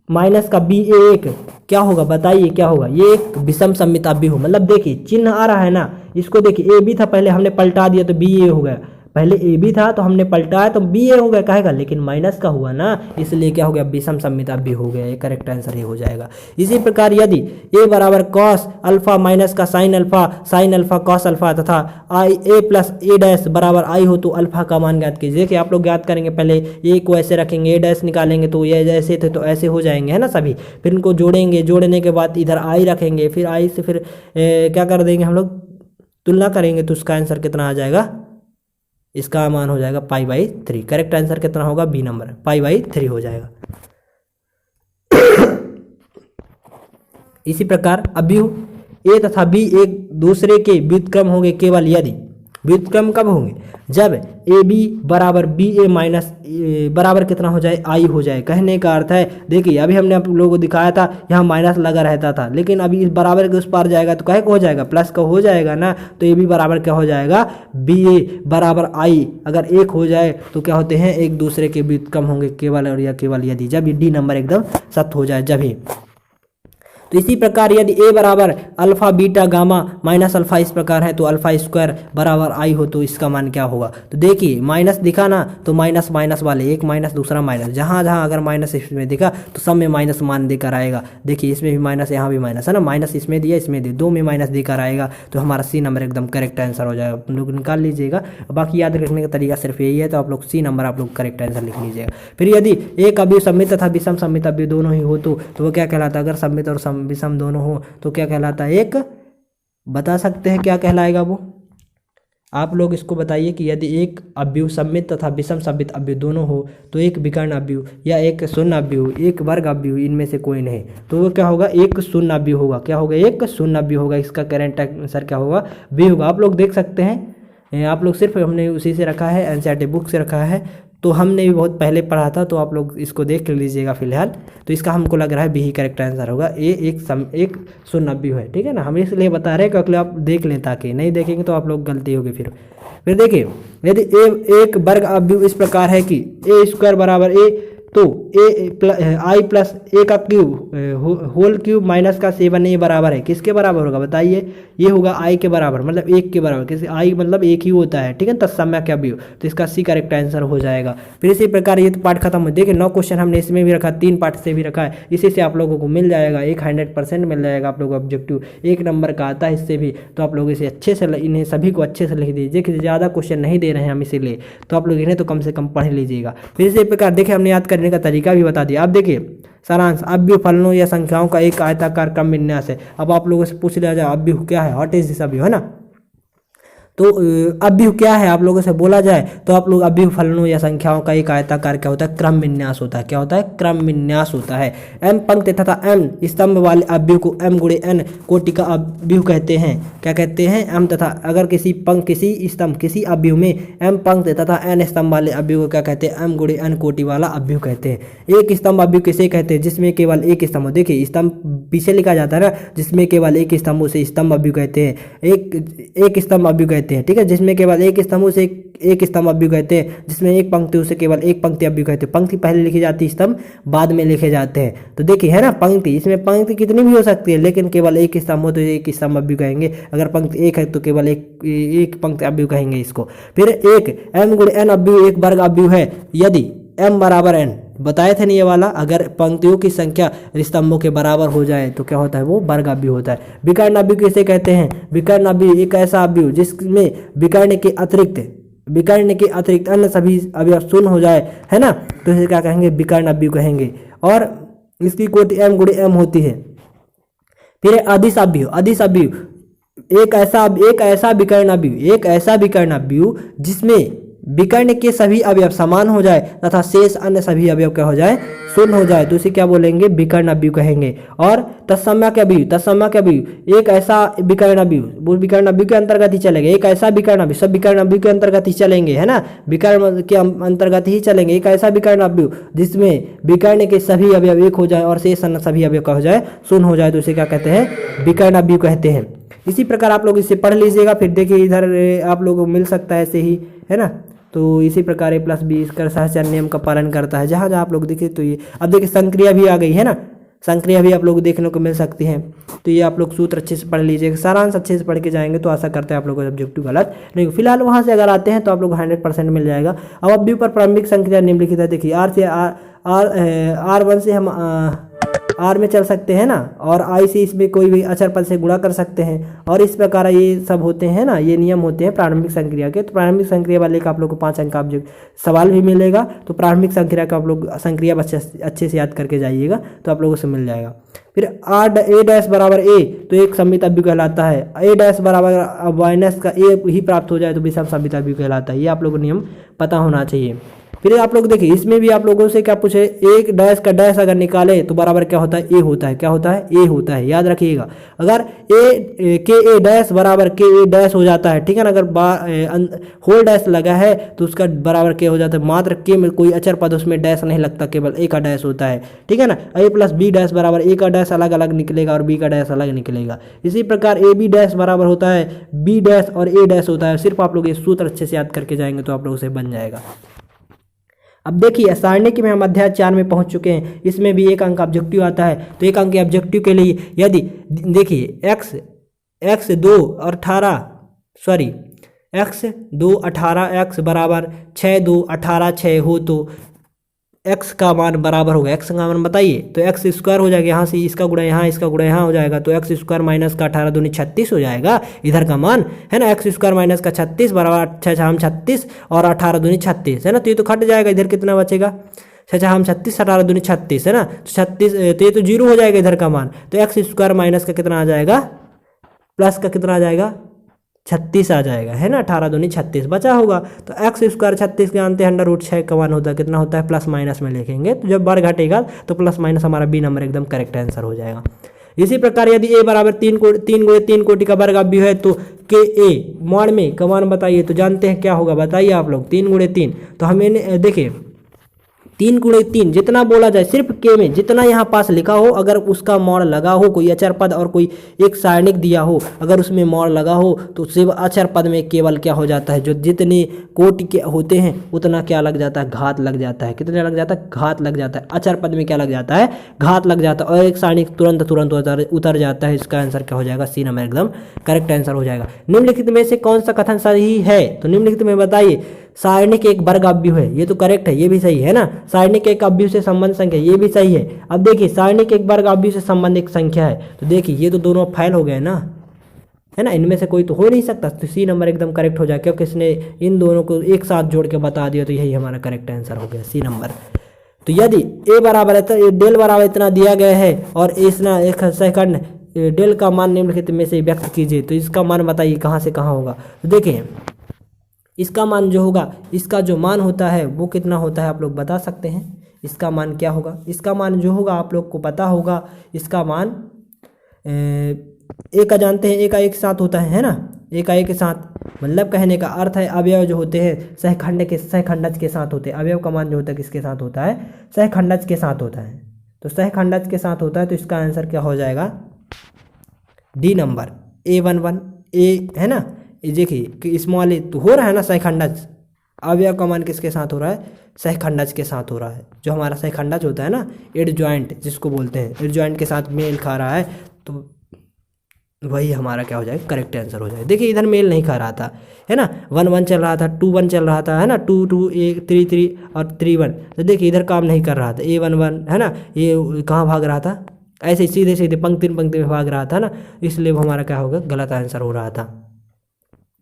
माइनस का बी ए एक क्या होगा, बताइए क्या होगा, ये एक विषम सममित अवयव हो। मतलब देखिए चिन्ह आ रहा है ना, इसको देखिए ए बी था, पहले हमने पलटा दिया तो बी ए हो गया, पहले ए बी था तो हमने पलटाया तो बी ए हो गया, कहेगा लेकिन माइनस का हुआ ना, इसलिए क्या हो गया, विषम सममित अवयव हो गया, ये करेक्ट आंसर ये हो जाएगा। इसी प्रकार यदि ए बराबर कॉस अल्फा माइनस का साइन अल्फा कॉस अल्फा तथा आई ए प्लस ए डैश बराबर आई हो तो अल्फा का मान ज्ञात कीजिए। देखिए आप लोग ज्ञात करेंगे, पहले ए को ऐसे रखेंगे, ए डैश निकालेंगे तो ये जैसे थे तो ऐसे हो जाएंगे है ना सभी, फिर इनको जोड़ेंगे, जोड़ने के बाद इधर आई रखेंगे, फिर आई से फिर क्या कर देंगे हम लोग, तुलना करेंगे तो उसका आंसर कितना आ जाएगा, इसका मान हो जाएगा π/3। करेक्ट आंसर कितना होगा, बी नंबर π/3 हो जाएगा। इसी प्रकार अवयव ए तथा बी एक दूसरे के व्युत्क्रम होंगे केवल यदि, व्युत्क्रम कब होंगे, जब ए बी बराबर बी ए माइनस बराबर कितना हो जाए, आई हो जाए। कहने का अर्थ है देखिए अभी हमने आप लोगों को दिखाया था यहाँ माइनस लगा रहता था, लेकिन अभी इस बराबर के उस पार जाएगा तो कहे को हो जाएगा, प्लस का हो जाएगा ना, तो ए बी बराबर क्या हो जाएगा, बी ए बराबर आई। अगर एक हो जाए तो क्या होते हैं, एक दूसरे के व्युत्क्रम होंगे केवल और या केवल यदि, जब ये डी नंबर एकदम सत्य हो जाए जब ही। तो इसी प्रकार यदि ए बराबर alpha beta gamma minus alpha इस प्रकार है तो अल्फा स्क्वायर बराबर आई हो तो इसका मान क्या होगा। तो देखिए माइनस दिखा ना, तो माइनस माइनस वाले एक माइनस दूसरा माइनस, जहाँ जहाँ अगर माइनस इसमें दिखा तो सब में माइनस मान देकर आएगा। देखिए इसमें भी माइनस, यहाँ भी माइनस है ना, माइनस इसमें दिया इसमें दिया, दो में माइनस देकर आएगा तो हमारा सी नंबर एकदम करेक्ट आंसर हो जाएगा। आप लोग निकाल लीजिएगा, बाकी याद रखने का तरीका सिर्फ यही है, तो आप लोग सी नंबर आप लोग करेक्ट आंसर लिख लीजिएगा। फिर यदि एक अवयव सममित तथा विषम सममित अवयव दोनों ही हो तो वो क्या कहलाता है, अगर सममित और विषम दोनों हो तो क्या कहलाता है, एक बता सकते हैं क्या कहलाएगा वो, आप लोग इसको बताइए कि यदि एक अवयव सममित तथा विषम सममित अवयव दोनों हो तो एक विकर्ण अवयव या एक शून्य अवयव, एक वर्ग अवयव, इनमें से कोई नहीं तो वो क्या होगा, एक शून्य अवयव होगा। क्या होगा, एक शून्य अवयव होगा। इसका करेंट आंसर क्या होगा, बी होगा। आप लोग देख सकते हैं, आप लोग सिर्फ हमने उसी से रखा है, एनसीईआरटी बुक से रखा है, तो हमने भी बहुत पहले पढ़ा था, तो आप लोग इसको देख लीजिएगा फिलहाल। तो इसका हमको लग रहा है बी ही करेक्ट आंसर होगा, ए एक शून्य अवयव है, ठीक है ना। हम इसलिए बता रहे हैं क्योंकि आप देख लें, ताकि नहीं देखेंगे तो आप लोग गलती होगी। फिर देखिए यदि एक वर्ग अवयव इस प्रकार है कि ए स्क्वायर बराबर ए तो आई प्लस ए का क्यूब होल क्यूब माइनस का 7a बराबर है, किसके बराबर होगा बताइए, ये होगा आई के बराबर, मतलब एक के बराबर, किसी आई मतलब एक ही होता है, ठीक है, तत्समय क्या भी हो, तो इसका सी करेक्ट आंसर हो जाएगा। फिर इसी प्रकार ये तो पार्ट खत्म हो। देखिए 9 क्वेश्चन हमने इसमें भी रखा, 3 पार्ट से भी रखा है, इसी से आप लोगों को मिल जाएगा 100% मिल जाएगा आप लोगों को ऑब्जेक्टिव 1 नंबर का आता है इससे भी। तो आप लोग इसे अच्छे से, इन्हें सभी को अच्छे से लिख दीजिए कि ज़्यादा क्वेश्चन नहीं दे रहे हैं हम इसीलिए, तो आप लोग इन्हें तो कम से कम पढ़ लीजिएगा। फिर इसी प्रकार देखिए हमने याद करने का तरीका भी बता दिया। अब देखिए सारांश, अवयव फलनों या संख्याओं का एक आयताकार क्रम विन्यास है। अब आप लोगों से पूछ लिया जाए अवयव क्या है, व्हाट इज दिस अवयव, है ना। तो अवयव क्या है आप लोगों से बोला जाए तो आप लोग अवयव फलनों या संख्याओं का एक आयताकार क्या होता है, क्रम विन्यास होता है। क्या होता है, क्रम विन्यास होता है। m पंक्ति तथा m स्तंभ वाले अवयव को m गुणे n कोटि का अवयव कहते हैं। क्या कहते हैं, m तथा अगर किसी स्तंभ किसी अवयव में m पंक्ति तथा n स्तंभ वाले अवयव को क्या कहते हैं, m गुणे n कोटि वाला अवयव कहते हैं। एक स्तंभ अवयव किसे कहते हैं, जिसमें केवल एक स्तंभ हो। देखिए स्तंभ पीछे लिखा जाता है ना, जिसमें केवल एक स्तंभ उसे स्तंभ अवयव कहते हैं। एक स्तंभ अवयव कहते हैं, ठीक है, जिसमें केवल एक स्तंभ से एक स्तंभ अवयव कहते हैं। जिसमें एक पंक्ति उसे केवल एक पंक्ति अवयव कहते हैं। पंक्ति पहले लिखी जाती है, स्तंभ बाद में लिखे जाते हैं। तो देखिए है ना, पंक्ति, इसमें पंक्ति कितनी भी हो सकती है, लेकिन केवल एक स्तंभ हो तो एक स्तंभ अवयव कहेंगे। अगर पंक्ति एक है तो केवल एक पंक्ति अवयव कहेंगे इसको। फिर एक m गुणे n अवयव एक वर्ग अवयव है यदि m बराबर n, बताए थे नहीं ये वाला, अगर पंक्तियों की संख्या स्तंभों के बराबर हो जाए तो क्या होता है, वो वर्ग अवयव होता है। विकर्ण अवयव किसे कहते हैं, विकर्ण अवयव एक ऐसा अवयव जिसमें विकर्ण के अतिरिक्त अन्य सभी अवयव शून्य हो जाए, है ना, तो इसे क्या कहेंगे, विकर्ण अवयव कहेंगे। और इसकी कोटि m गुणे m होती है। फिर अदिश अवयव एक ऐसा विकर्ण अवयव जिसमें विकर्ण के सभी अवयव समान हो जाए तथा शेष अन्य सभी अवयव क्या हो जाए, शून्य हो जाए तो इसे क्या बोलेंगे, विकर्ण अवयव कहेंगे। और तत्समक अवयव एक ऐसा विकर्ण अवयव, वो विकर्ण अवयव के अंतर्गत ही चलेंगे। एक ऐसा विकर्ण अवयव, सब विकर्ण अवयव के अंतर्गत ही चलेंगे, है ना, विकर्ण के अंतर्गत ही चलेंगे। एक ऐसा विकर्ण अवयव जिसमें विकर्ण के सभी अवयव एक हो जाए और शेष अन्य सभी अवयव का हो जाए, शून्य हो जाए तो इसे क्या कहते हैं, विकर्ण अवयव कहते हैं। इसी प्रकार आप लोग इसे पढ़ लीजिएगा। फिर देखिए इधर आप लोगों को मिल सकता है ऐसे ही, है ना। तो इसी प्रकार a+b इसका सहचर नियम का पालन करता है। जहाँ जहाँ आप लोग देखें तो ये अब देखिए संक्रिया भी आ गई है ना, संक्रिया भी आप लोग देखने को मिल सकती हैं। तो ये आप लोग सूत्र अच्छे से पढ़ लीजिएगा, सारांश अच्छे से पढ़ के जाएंगे तो आशा करते हैं आप लोगों को ऑब्जेक्टिव गलत नहीं। फिलहाल वहाँ से अगर आते हैं तो आप लोग 100% मिल जाएगा। अब अवयव पर प्रारंभिक संक्रिया निम्नलिखित है। देखिए R1 से हम R में चल सकते हैं ना, और I से इसमें कोई भी अचर पद से गुणा कर सकते हैं, और इस प्रकार ये सब होते हैं ना, ये नियम होते हैं प्रारंभिक संक्रिया के। तो प्रारंभिक संक्रिया वाले का आप लोग को 5 अंक का सवाल भी मिलेगा। तो प्रारंभिक संक्रिया का आप लोग संक्रिया अच्छे से याद करके जाइएगा तो आप लोगों से मिल जाएगा। फिर a' बराबर a तो एक सममित अवयव कहलाता है। a' बराबर माइनस का a ही प्राप्त हो जाए तो विषम सममित अवयव कहलाता है। ये आप लोगों को नियम पता होना चाहिए। फिर आप लोग देखिए इसमें भी आप लोगों से क्या पूछे, एक डैश का डैश अगर निकाले तो बराबर क्या होता है, ए होता है। क्या होता है, ए होता है, याद रखिएगा। अगर ए डैश बराबर के ए डैश हो जाता है, ठीक है ना। अगर होल डैश लगा है तो उसका बराबर क्या हो जाता है, मात्र के में कोई अचर पद उसमें डैश नहीं लगता, केवल ए का डैश होता है, ठीक है ना। a+b डैश बराबर ए का डैश अलग अलग निकलेगा और बी का डैश अलग निकलेगा। इसी प्रकार ab डैश बराबर होता है b डैश और a डैश होता है। सिर्फ आप लोग ये सूत्र अच्छे से याद करके जाएंगे तो आप लोगों से बन जाएगा। अब देखिए सारणिक में हम अध्याय 4 में पहुंच चुके हैं। इसमें भी 1 अंक ऑब्जेक्टिव आता है। तो 1 अंक के ऑब्जेक्टिव के लिए यदि देखिए x 2 18 x बराबर 6 2 18 6 हो तो x का मान बराबर होगा, x का मान बताइए, तो x स्क्वायर हो जाएगा। यहाँ से इसका गुणा यहाँ, इसका गुणा यहाँ हो जाएगा तो x स्क्वायर माइनस का 18 दूनी 36 हो जाएगा इधर का मान, है ना। x स्क्वायर माइनस का 36 बराबर 6 हम 36 और 18 दूनी 36, है ना। तो ये तो कट जाएगा, इधर कितना बचेगा, 6 हम 36 18 दूनी 36, है ना। तो 36 तो ये तो 0 हो जाएगा इधर का मान। तो x स्क्वायर माइनस का कितना आ जाएगा, प्लस का कितना आ जाएगा, 36 आ जाएगा, है ना। 18 दूनी 36 बचा होगा। तो x स्क्वायर 36 के जानते हैं √6 का मान होता है, कितना होता है, प्लस माइनस में लिखेंगे तो जब बार घटेगा तो प्लस माइनस हमारा बी नंबर एकदम करेक्ट आंसर हो जाएगा। इसी प्रकार यदि a बराबर 3 गुणे 3 कोटि का वर्ग अवयव है तो के a मॉड में का मान बताइए। तो जानते हैं क्या होगा, बताइए आप लोग, 3 गुणे 3। तो हमें देखिए 3 गुणे 3 जितना बोला जाए, सिर्फ के में जितना यहाँ पास लिखा हो, अगर उसका मॉड लगा हो, कोई अचर पद और कोई एक सारणिक दिया हो, अगर उसमें मॉड लगा हो तो सिर्फ अचर पद में केवल क्या हो जाता है, जो जितने कोटि के होते हैं उतना क्या लग जाता है, घात लग जाता है। कितना लग जाता है, घात लग जाता है। अचर पद में क्या लग जाता है, घात लग जाता है और एक सारणिक तुरंत उतर जाता है। इसका आंसर क्या हो जाएगा, सी नंबर एकदम करेक्ट आंसर हो जाएगा। निम्नलिखित में से कौन सा कथन सही है, तो निम्नलिखित में बताइए। सारणिक एक वर्ग अवयव है, ये तो करेक्ट है, ये भी सही है ना। सारणिक एक अवयव से संबंध संख्या, ये भी सही है। अब देखिए सारणिक एक वर्ग अवयव से संबंध एक संख्या है, तो देखिए ये तो दोनों फेल हो गए ना, है ना। इनमें से कोई तो हो नहीं सकता, तो सी नंबर एकदम करेक्ट हो जाएगा क्योंकि इसने इन दोनों को एक साथ जोड़ के बता दिया, तो यही हमारा करेक्ट आंसर हो गया, सी नंबर। तो यदि a बराबर डेल बराबर इतना दिया गया है और इसना एक सेकंड डेल का मान निम्नलिखित में से व्यक्त कीजिए, तो इसका मान बताइए कहाँ से कहाँ होगा। तो देखिए इसका मान जो होगा, इसका जो मान होता है वो कितना होता है, आप लोग बता सकते हैं इसका मान क्या होगा। इसका मान जो होगा आप लोग को पता होगा, इसका मान ए का जानते हैं, ए का एक साथ होता है ना। ए का एक के साथ मतलब कहने का अर्थ है अवयव जो होते हैं सहखंडज के साथ होते हैं। अवयव का मान जो होता है किसके साथ होता है, सहखंडज के साथ होता है। तो सहखंडज के साथ होता है, तो इसका आंसर क्या हो जाएगा, डी नंबर A11 ए, है ना। देखिए कि स्मॉल ए तो हो रहा है ना सहखंडज, अवयव का मान किसके साथ हो रहा है, सहखंडज के साथ हो रहा है। जो हमारा सहखंडज होता है ना, एड जॉइंट जिसको बोलते हैं, एड जॉइंट के साथ मेल खा रहा है, तो वही हमारा क्या हो जाएगा, करेक्ट आंसर हो जाएगा। देखिए इधर मेल नहीं खा रहा था, है ना। 1 1 चल रहा था, 2 1 चल रहा था, है ना। 2 2 3 3 और 3 1। तो देखिए इधर काम नहीं कर रहा था, A1 1, है ना। ये कहाँ भाग रहा था, ऐसे सीधे सीधे पंक्ति में भाग रहा था ना, इसलिए वो हमारा क्या होगा, गलत आंसर हो रहा था।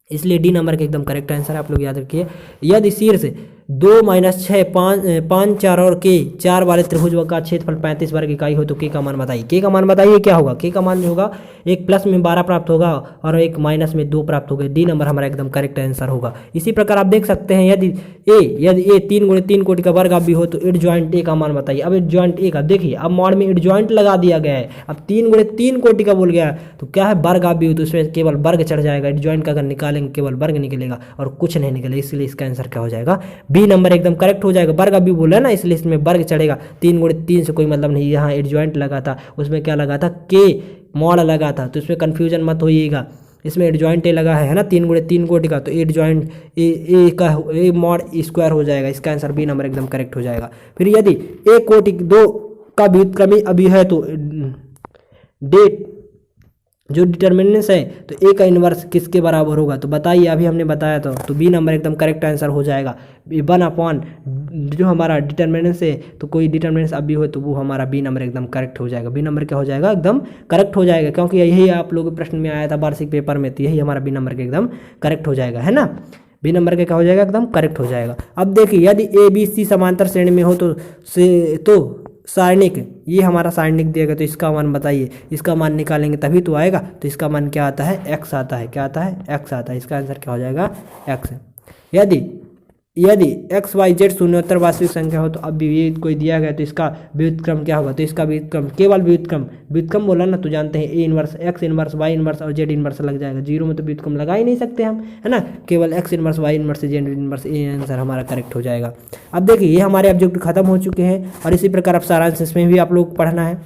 इसलिए डी नंबर का एकदम करेक्ट आंसर आप लोग याद रखिए। यदि शीर्ष 2 माइनस 6 5 4 और के 4 वाले त्रिभुज का क्षेत्रफल 35 वर्ग इकाई हो तो के का मान बताइए। के का मान बताइए क्या होगा। के का मान जो होगा एक प्लस में 12 प्राप्त होगा और एक माइनस में 2 प्राप्त होगा। डी नंबर हमारा एकदम करेक्ट आंसर होगा। इसी प्रकार आप देख सकते हैं यदि ए 3 गुणे 3 कोटि का वर्ग आप भी हो तो एड जॉइंट ए का मान बताइए। अब एड जॉइंट ए का देखिए, अब मॉड में एड जॉइंट लगा दिया गया है। अब 3 गुणे 3 कोटि का बोल गया तो क्या है वर्ग आप भी हो तो उसमें केवल वर्ग चढ़ जाएगा। एड जॉइंट का अगर निकालेंगे केवल वर्ग निकलेगा और कुछ नहीं निकलेगा, इसलिए इसका आंसर क्या हो जाएगा बी नंबर एकदम करेक्ट हो जाएगा। वर्ग अभी बोला ना इसलिए इसमें वर्ग चढ़ेगा। 3 गुणे 3 से कोई मतलब नहीं, यहाँ एड जॉइंट लगा था उसमें क्या लगा था के मॉड लगा था तो इसमें कन्फ्यूजन मत होइएगा। इसमें एड जॉइंट ए लगा है ना 3 गुणे 3 कोटि का तो एड जॉइंट ए का ए मॉड स्क्वायर हो जाएगा। इसका आंसर बी नंबर एकदम करेक्ट हो जाएगा। फिर यदि ए कोटि 2 का व्युत्क्रमी अभी है तो डेट जो डिटर्मिनेंट्स है तो ए का इन्वर्स किसके बराबर होगा तो बताइए। अभी हमने बताया तो बी नंबर एकदम करेक्ट आंसर हो जाएगा। 1 जो हमारा डिटर्मिनेंट्स है तो कोई डिटर्मिनेंट्स अभी हो तो वो हमारा बी नंबर एकदम करेक्ट हो जाएगा। बी नंबर क्या हो जाएगा एकदम करेक्ट हो जाएगा, क्योंकि यही आप लोगों के प्रश्न में आया था वार्षिक पेपर में, तो यही हमारा बी नंबर के एकदम करेक्ट हो जाएगा, है ना। बी नंबर के क्या हो जाएगा एकदम करेक्ट हो जाएगा। अब देखिए यदि ए बी सी समांतर श्रेणी में हो तो सारणिक, ये हमारा सारणिक दिया गया तो इसका मान बताइए। इसका मान निकालेंगे तभी तो आएगा। तो इसका मान क्या आता है एक्स आता है। क्या आता है एक्स आता है। इसका आंसर क्या हो जाएगा एक्स। यदि एक्स वाई जेड शून्योत्तर वास्तविक संख्या हो तो अब भी ये कोई दिया गया तो इसका व्युत्क्रम क्या होगा तो इसका व्युत्क्रम केवल व्युत्क्रम बोला ना तो जानते हैं a inverse x inverse y inverse और जेड इनवर्स लग जाएगा। जीरो में तो व्युत्क्रम लगा ही नहीं सकते हम, है ना। केवल x inverse y inverse z inverse, ये आंसर हमारा करेक्ट हो जाएगा। अब देखिए ये हमारे ऑब्जेक्ट खत्म हो चुके हैं और इसी प्रकार अब सारांश इसमें भी आप लोग को पढ़ना है,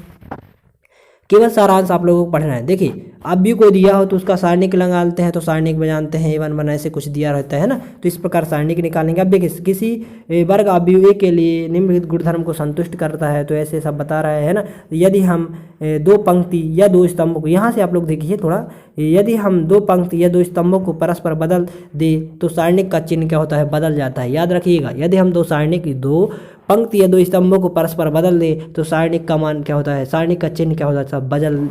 केवल सारांश आप लोगों को पढ़ना है। देखिए अब भी कोई दिया हो तो उसका सारणिक लगाते हैं तो सारणिक में जानते हैं A1 1 ऐसे कुछ दिया रहता है ना, तो इस प्रकार सारणिक निकालेंगे। अब देखिए किसी वर्ग अवयव के लिए निम्नलिखित गुणधर्म को संतुष्ट करता है तो ऐसे सब बता रहे हैं ना। यदि हम 2 पंक्ति या 2 स्तंभों को, यहाँ से आप लोग देखिए थोड़ा, यदि हम 2 पंक्ति या 2 स्तंभों को परस्पर बदल दे तो सारणिक का चिन्ह क्या होता है बदल जाता है। याद रखिएगा, यदि हम 2 पंक्ति या 2 स्तंभों को परस्पर बदल दे तो सारणिक का मान क्या होता है, सारणिक का चिन्ह क्या होता है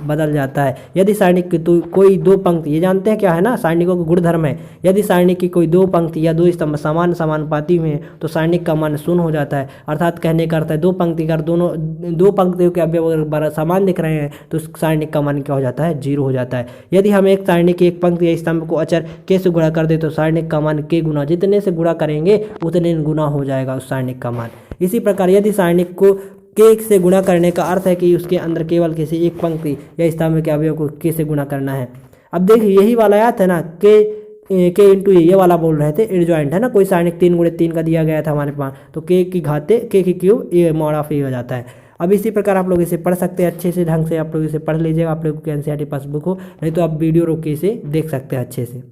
बदल जाता है। यदि सारणिक की तो कोई 2 पंक्ति, ये जानते हैं क्या है ना सारणिकों का गुणधर्म है, यदि सारणिक की कोई 2 पंक्ति या 2 स्तंभ समान समानुपाती में तो सारणिक का मान 0 हो जाता है। अर्थात कहने का अर्थ है 2 पंक्ति अगर दोनों 2 पंक्तियों के अवयव समान दिख रहे हैं तो सारणिक का मान क्या हो जाता है 0 हो जाता है। यदि हम एक सारणिक की एक पंक्ति या स्तंभ को अचर के से गुणा कर दे तो सारणिक का मान के गुना, जितने से गुणा करेंगे उतने गुना हो जाएगा उस सारणिक का मान। इसी प्रकार यदि सारणिक को के से गुणा करने का अर्थ है कि उसके अंदर केवल किसी एक पंक्ति या स्तंभ के अवयव को के से गुणा करना है। अब देखिए यही वाला याद है ना के इंटू ये वाला बोल रहे थे एडजॉइंट है ना। कोई सारणिक 3 गुणे 3 का दिया गया था हमारे पास तो के की घाते के की क्यूब ए मॉड ऑफ ए हो जाता है। अब इसी प्रकार आप लोग इसे पढ़ सकते हैं अच्छे से ढंग से, आप लोग इसे पढ़ लीजिएगा। आप लोग को एनसीईआरटी पासबुक हो, नहीं तो आप वीडियो रोक के इसे देख सकते हैं अच्छे से,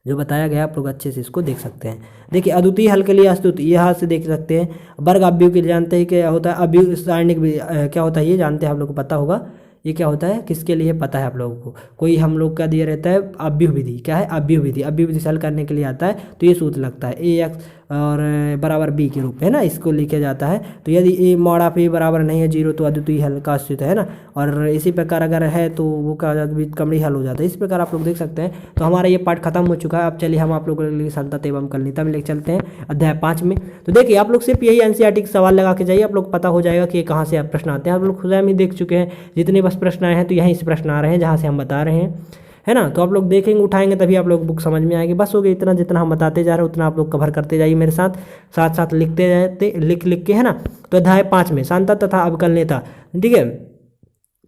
जो बताया गया आप लोग अच्छे से इसको देख सकते हैं। देखिए अद्वितीय हल के लिए अस्तुत यहाँ से देख सकते हैं। वर्ग अवयव के लिए जानते हैं क्या होता है, अवयव सारणिक क्या होता है ये जानते हैं, आप लोग को पता होगा ये क्या होता है, किसके लिए पता है आप लोगों को। कोई हम लोग का दिया रहता है अवयव विधि, क्या है अवयव विधि, अवयव विधि से हल करने के लिए आता है तो ये सूत्र लगता है ए एक्स और बराबर बी के रूप में, है ना, इसको लिखा जाता है। तो यदि ए मॉड ऑफ ए बराबर नहीं है 0 तो अद्वितीय हल का अस्तित्व है ना, और इसी प्रकार अगर है तो वो क्या हो जाता है व्युत्क्रमणीय हल हो जाता है। इस प्रकार आप लोग देख सकते हैं। तो हमारा ये पार्ट खत्म हो चुका है। अब चलिए हम आप लोगों के लिए संतत एवं कलनीयता में लेकर चलते हैं अध्याय 5 में। तो देखिए आप लोग सिर्फ यही एनसीईआरटी के सवाल लगा के जाइए, आप लोग पता हो जाएगा कि कहाँ से आप प्रश्न आते हैं। आप लोग खुद ही देख चुके हैं जितने बस प्रश्न आए हैं तो यहीं से प्रश्न आ रहे हैं जहाँ से हम बता रहे हैं, है ना। तो आप लोग देखेंगे उठाएंगे तभी आप लोग बुक समझ में आएगी। बस हो गया इतना, जितना हम बताते जा रहे हैं उतना आप लोग कवर करते जाइए मेरे साथ साथ लिखते जाते लिख के, है ना। तो अध्याय 5 में संतत तथा अवकलनीयता, ठीक है।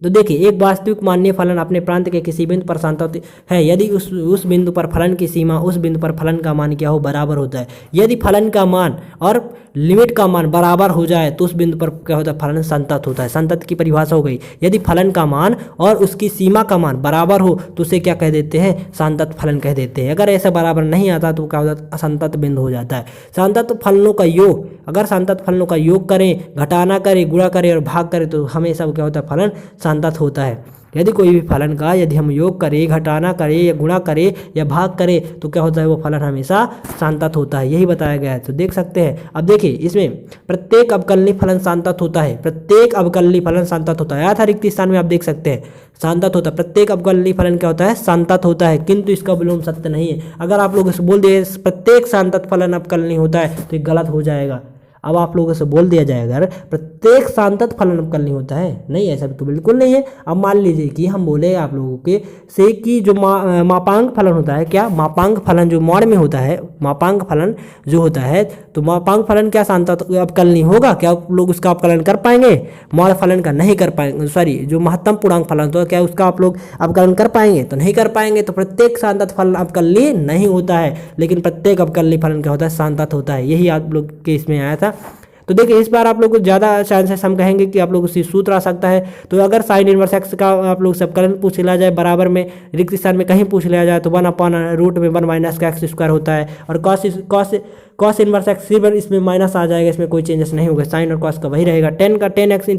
तो देखिए एक वास्तविक मान्य फलन अपने प्रांत के किसी बिंदु पर संतत है यदि उस बिंदु पर फलन की सीमा उस बिंदु पर फलन का मान क्या हो बराबर होता है। यदि फलन का मान और लिमिट का मान बराबर हो जाए तो उस बिंदु पर क्या होता है फलन संतत होता है। संतत की परिभाषा हो गई, यदि फलन का मान और उसकी सीमा का मान बराबर हो तो उसे क्या कह देते हैं संतत फलन कह देते हैं। अगर ऐसा बराबर नहीं आता तो क्या होता है असंतत बिंदु हो जाता है। संतत फलनों का योग, अगर संतत फलनों का योग करें, घटाना करें, गुणा करें और भाग करें तो हमेशा क्या होता है फलन संतत होता है। यदि कोई भी फलन का यदि हम योग करें, घटाना करें या गुणा करें या भाग करें तो क्या होता है, वो फलन हमेशा सांतत होता है, यही बताया गया है। तो देख सकते हैं, अब देखिए इसमें प्रत्येक अवकलनीय फलन सांतत होता है, प्रत्येक अवकलनीय फलन सांतत होता है। आया था रिक्त स्थान में, आप देख सकते हैं सांतत होता है, प्रत्येक अवकलनीय फलन क्या होता है, सांतत होता है, किंतु इसका विलोम सत्य नहीं है। अगर आप लोग इसे बोल दिए प्रत्येक सांतत फलन अवकलनीय होता है तो ये गलत हो जाएगा। अब आप लोगों से बोल दिया जाएगा अगर प्रत्येक सांतत फलन अवकलनीय होता है, नहीं ऐसा तो बिल्कुल नहीं है। अब मान लीजिए कि हम बोले आप लोगों के से कि जो मापांक फलन होता है, क्या मापांक फलन जो मॉड में होता है, मापांक फलन जो होता है, तो मापांक फलन क्या सांतत अवकलनीय होगा, क्या आप लोग उसका अवकलन कर पाएंगे, मॉड फलन का नहीं कर पाएंगे, सॉरी जो महत्तम पूर्णांक फलन तो क्या उसका आप लोग अवकलन कर पाएंगे, तो नहीं कर पाएंगे। तो प्रत्येक सांतत फलन अवकलनीय नहीं होता है, लेकिन प्रत्येक अवकलनीय फलन क्या होता है, सांतत होता है, यही आप लोग के इसमें आया था। तो देखिए इस बार आप लोग को ज़्यादा चांसेस हम कहेंगे कि आप लोग से सूत्र आ सकता है। तो अगर साइन इनवर्स एक्स का आप लोग से अवकलन पूछ लिया जाए, बराबर में रिक्त स्थान में कहीं पूछ लिया जाए तो 1/रूट में 1 माइनस का एक्स स्क्वायर होता है, और कॉस इनवर्स एक्स इसमें माइनस आ जाएगा, इसमें कोई चेंजेस नहीं होगा, साइन और कॉस का वही रहेगा। टेन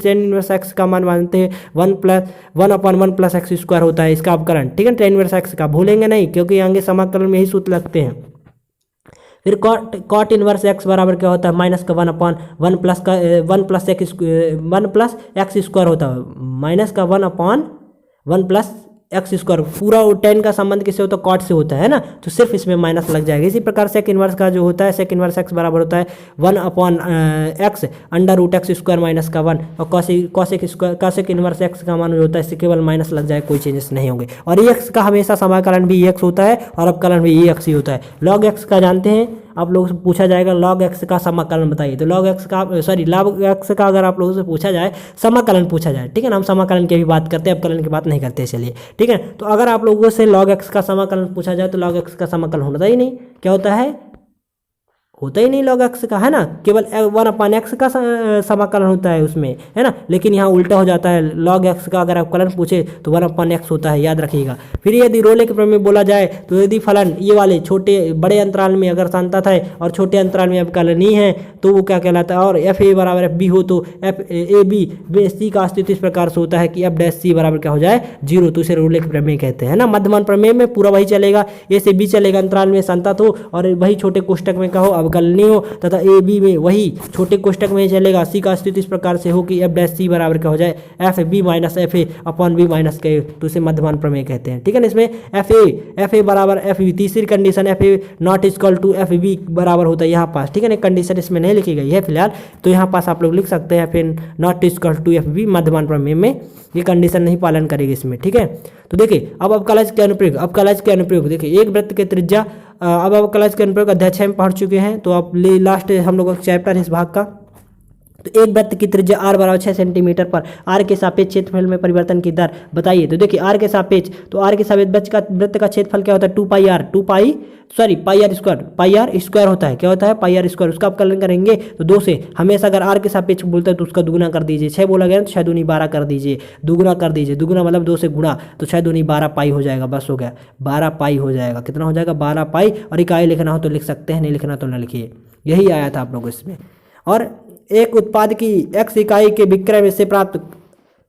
इनवर्स एक्स का मान मानते हैं 1/1 प्लस एक्स स्क्वायर होता है इसका अवकलन, ठीक है। टेन इनवर्स एक्स का भूलेंगे नहीं, क्योंकि आगे समाकलन में यही सूत्र लगते हैं। फिर कॉट इनवर्स एक्स बराबर क्या होता है, माइनस का 1/1 प्लस एक्स स्क्वायर होता है, माइनस का 1/1 प्लस एक्स स्क्वायर। पूरा 10 का संबंध किससे होता है, कॉट से होता है ना, तो सिर्फ इसमें माइनस लग जाएगा। इसी प्रकार सेक इनवर्स का जो होता है, सेक इनवर्स एक्स बराबर होता है 1/x under root x square minus का 1, और कॉसेक इनवर्स एक्स का मान जो होता है इससे केवल माइनस लग जाए, कोई चेंजेस नहीं होंगे। और एक्स का हमेशा समाकलन भी एक्स होता है और अवकलन भी एक्स ही होता है। लॉग एक्स का जानते हैं, आप लोगों से पूछा जाएगा लॉग एक्स का समाकलन बताइए, तो लॉग एक्स का अगर आप लोगों से पूछा जाए, समाकलन पूछा जाए, ठीक है ना, हम समाकलन की भी बात करते हैं, अवकलन की बात नहीं करते, चलिए ठीक है। तो अगर आप लोगों से लॉग एक्स का समाकलन पूछा जाए तो लॉग एक्स का समाकलन होता ही नहीं, क्या होता है, होता ही नहीं लॉग एक्स का, है ना, केवल 1/x का समाकलन होता है उसमें, है ना। लेकिन यहाँ उल्टा हो जाता है, लॉग एक्स का अगर अवकलन पूछे तो 1/x होता है, याद रखिएगा। फिर यदि रोले के प्रमेय में बोला जाए तो यदि फलन ये वाले बड़े अंतराल में अगर सांतत है और छोटे अंतराल में अवकलनीय है तो वो क्या कहलाता है, और एफ ए बराबर एफ बी हो तो एफ ए बी में सी का अस्तित्व इस प्रकार से होता है कि एफ डैश सी बराबर क्या हो जाए 0, तो इसे रोले के प्रमेय कहते हैं ना। मध्यमान प्रमेय में पूरा वही चलेगा, ए से बी चलेगा, अंतराल में सांतत हो और वही छोटे कोष्टक में क्या हो, अवकलनीय हो, तथा ए बी में वही छोटे कोष्टक में चलेगा, सी का अस्तित्व इस प्रकार से हो कि एफ डैश सी बराबर क्या हो जाए f b minus f a upon b minus के, तो इसे मध्यमान प्रमेय कहते हैं, ठीक है ना। इसमें एफ ए बराबर एफ बी, तीसरी condition f A not equal to F b बराबर होता है यहाँ पास, ठीक है ना। कंडीशन इसमें नहीं लिखी गई है फिलहाल, तो यहाँ पास आप लोग लिख सकते हैं F A not equal to F B, मध्यमान प्रमेय में ये कंडीशन नहीं पालन करेगी इसमें, ठीक है। तो देखिए अब अवकलज के अनुप्रयोग, देखिए एक वृत्त के त्रिज्या, अब अवकलज के अनुप्रयोग अध्याय 6 में पढ़ चुके हैं, तो आप लास्ट हम लोगों का चैप्टर है इस भाग का। तो एक वृत्त की त्रिज्या r बराबर 6 सेंटीमीटर पर r के सापेक्ष क्षेत्रफल में परिवर्तन की दर बताइए। तो देखिए r के सापेक्ष, तो r के सापेक्ष वृत्त का क्षेत्रफल क्या होता है, पाई आर स्क्वायर होता है, क्या होता है, पाई आर स्क्वायर। उसका अवकलन करेंगे तो 2 से, हमेशा अगर r के सापेक्ष बोलते हैं तो उसका दुगुना कर दीजिए, 6 बोला गया तो 6 दूनी 12 कर दीजिए, दुगुना कर दीजिए, दुगुना मतलब 2 से गुणा, तो 6 दूनी 12 पाई हो जाएगा, बस हो गया 12 पाई हो जाएगा। कितना हो जाएगा, 12 पाई। और इकाई लिखना हो तो लिख सकते हैं, नहीं लिखना तो न लिखिए, यही आया था आप लोग इसमें। और एक उत्पाद की x इकाई के विक्रय में से प्राप्त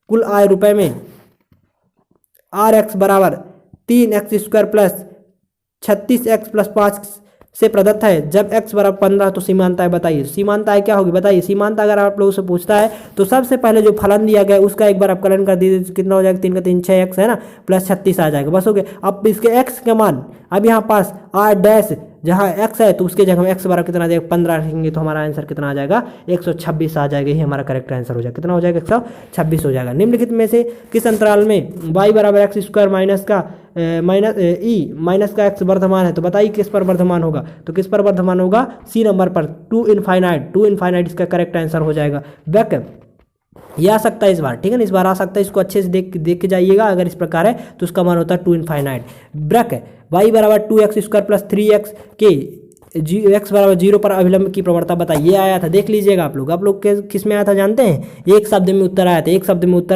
कुल आय रुपए में rx बराबर 3x square plus 36x plus 5 से प्रदत्त है। जब x बराबर 15 तो सीमांत आय बताइए। सीमांत आय क्या होगी बताइए। सीमांत अगर आप लोगों से पूछता है तो सबसे पहले जो फलन दिया गया उसका एक बार अवकलन कर दीजिए, कितना हो जाएगा, 3 का 3 6x है ना, प्लस 36 आ जाएगा, बस हो गया। अब इसके x का मान, अब यहाँ पास r डैश जहाँ x है तो उसके जगह हम x बराबर कितना आ जाएगा 15 रखेंगे, तो हमारा आंसर कितना आ जाएगा 126 आ जाएगा, ये हमारा करेक्ट आंसर हो जाएगा। कितना हो जाएगा 126 हो जाएगा। निम्नलिखित में से किस अंतराल में y बराबर एक्स स्क्वायर माइनस का x वर्धमान है, तो बताइए किस पर वर्धमान होगा। तो किस पर वर्धमान होगा, सी नंबर पर, टू इनफाइनाइट इसका करेक्ट आंसर हो जाएगा। बैक ये आ सकता है इस बार, ठीक है ना, इस बार आ सकता है, इसको अच्छे से देख के जाइएगा। अगर इस प्रकार है तो उसका मान होता है 2 इनफाइनाइट। ब्रैक y बराबर 2x स्क्वायर प्लस 3x के x बराबर 0 पर अभिलंब की प्रवणता बताइए। ये आया था, देख लीजिएगा आप लोग किस में आया था जानते हैं, एक शब्द में उत्तर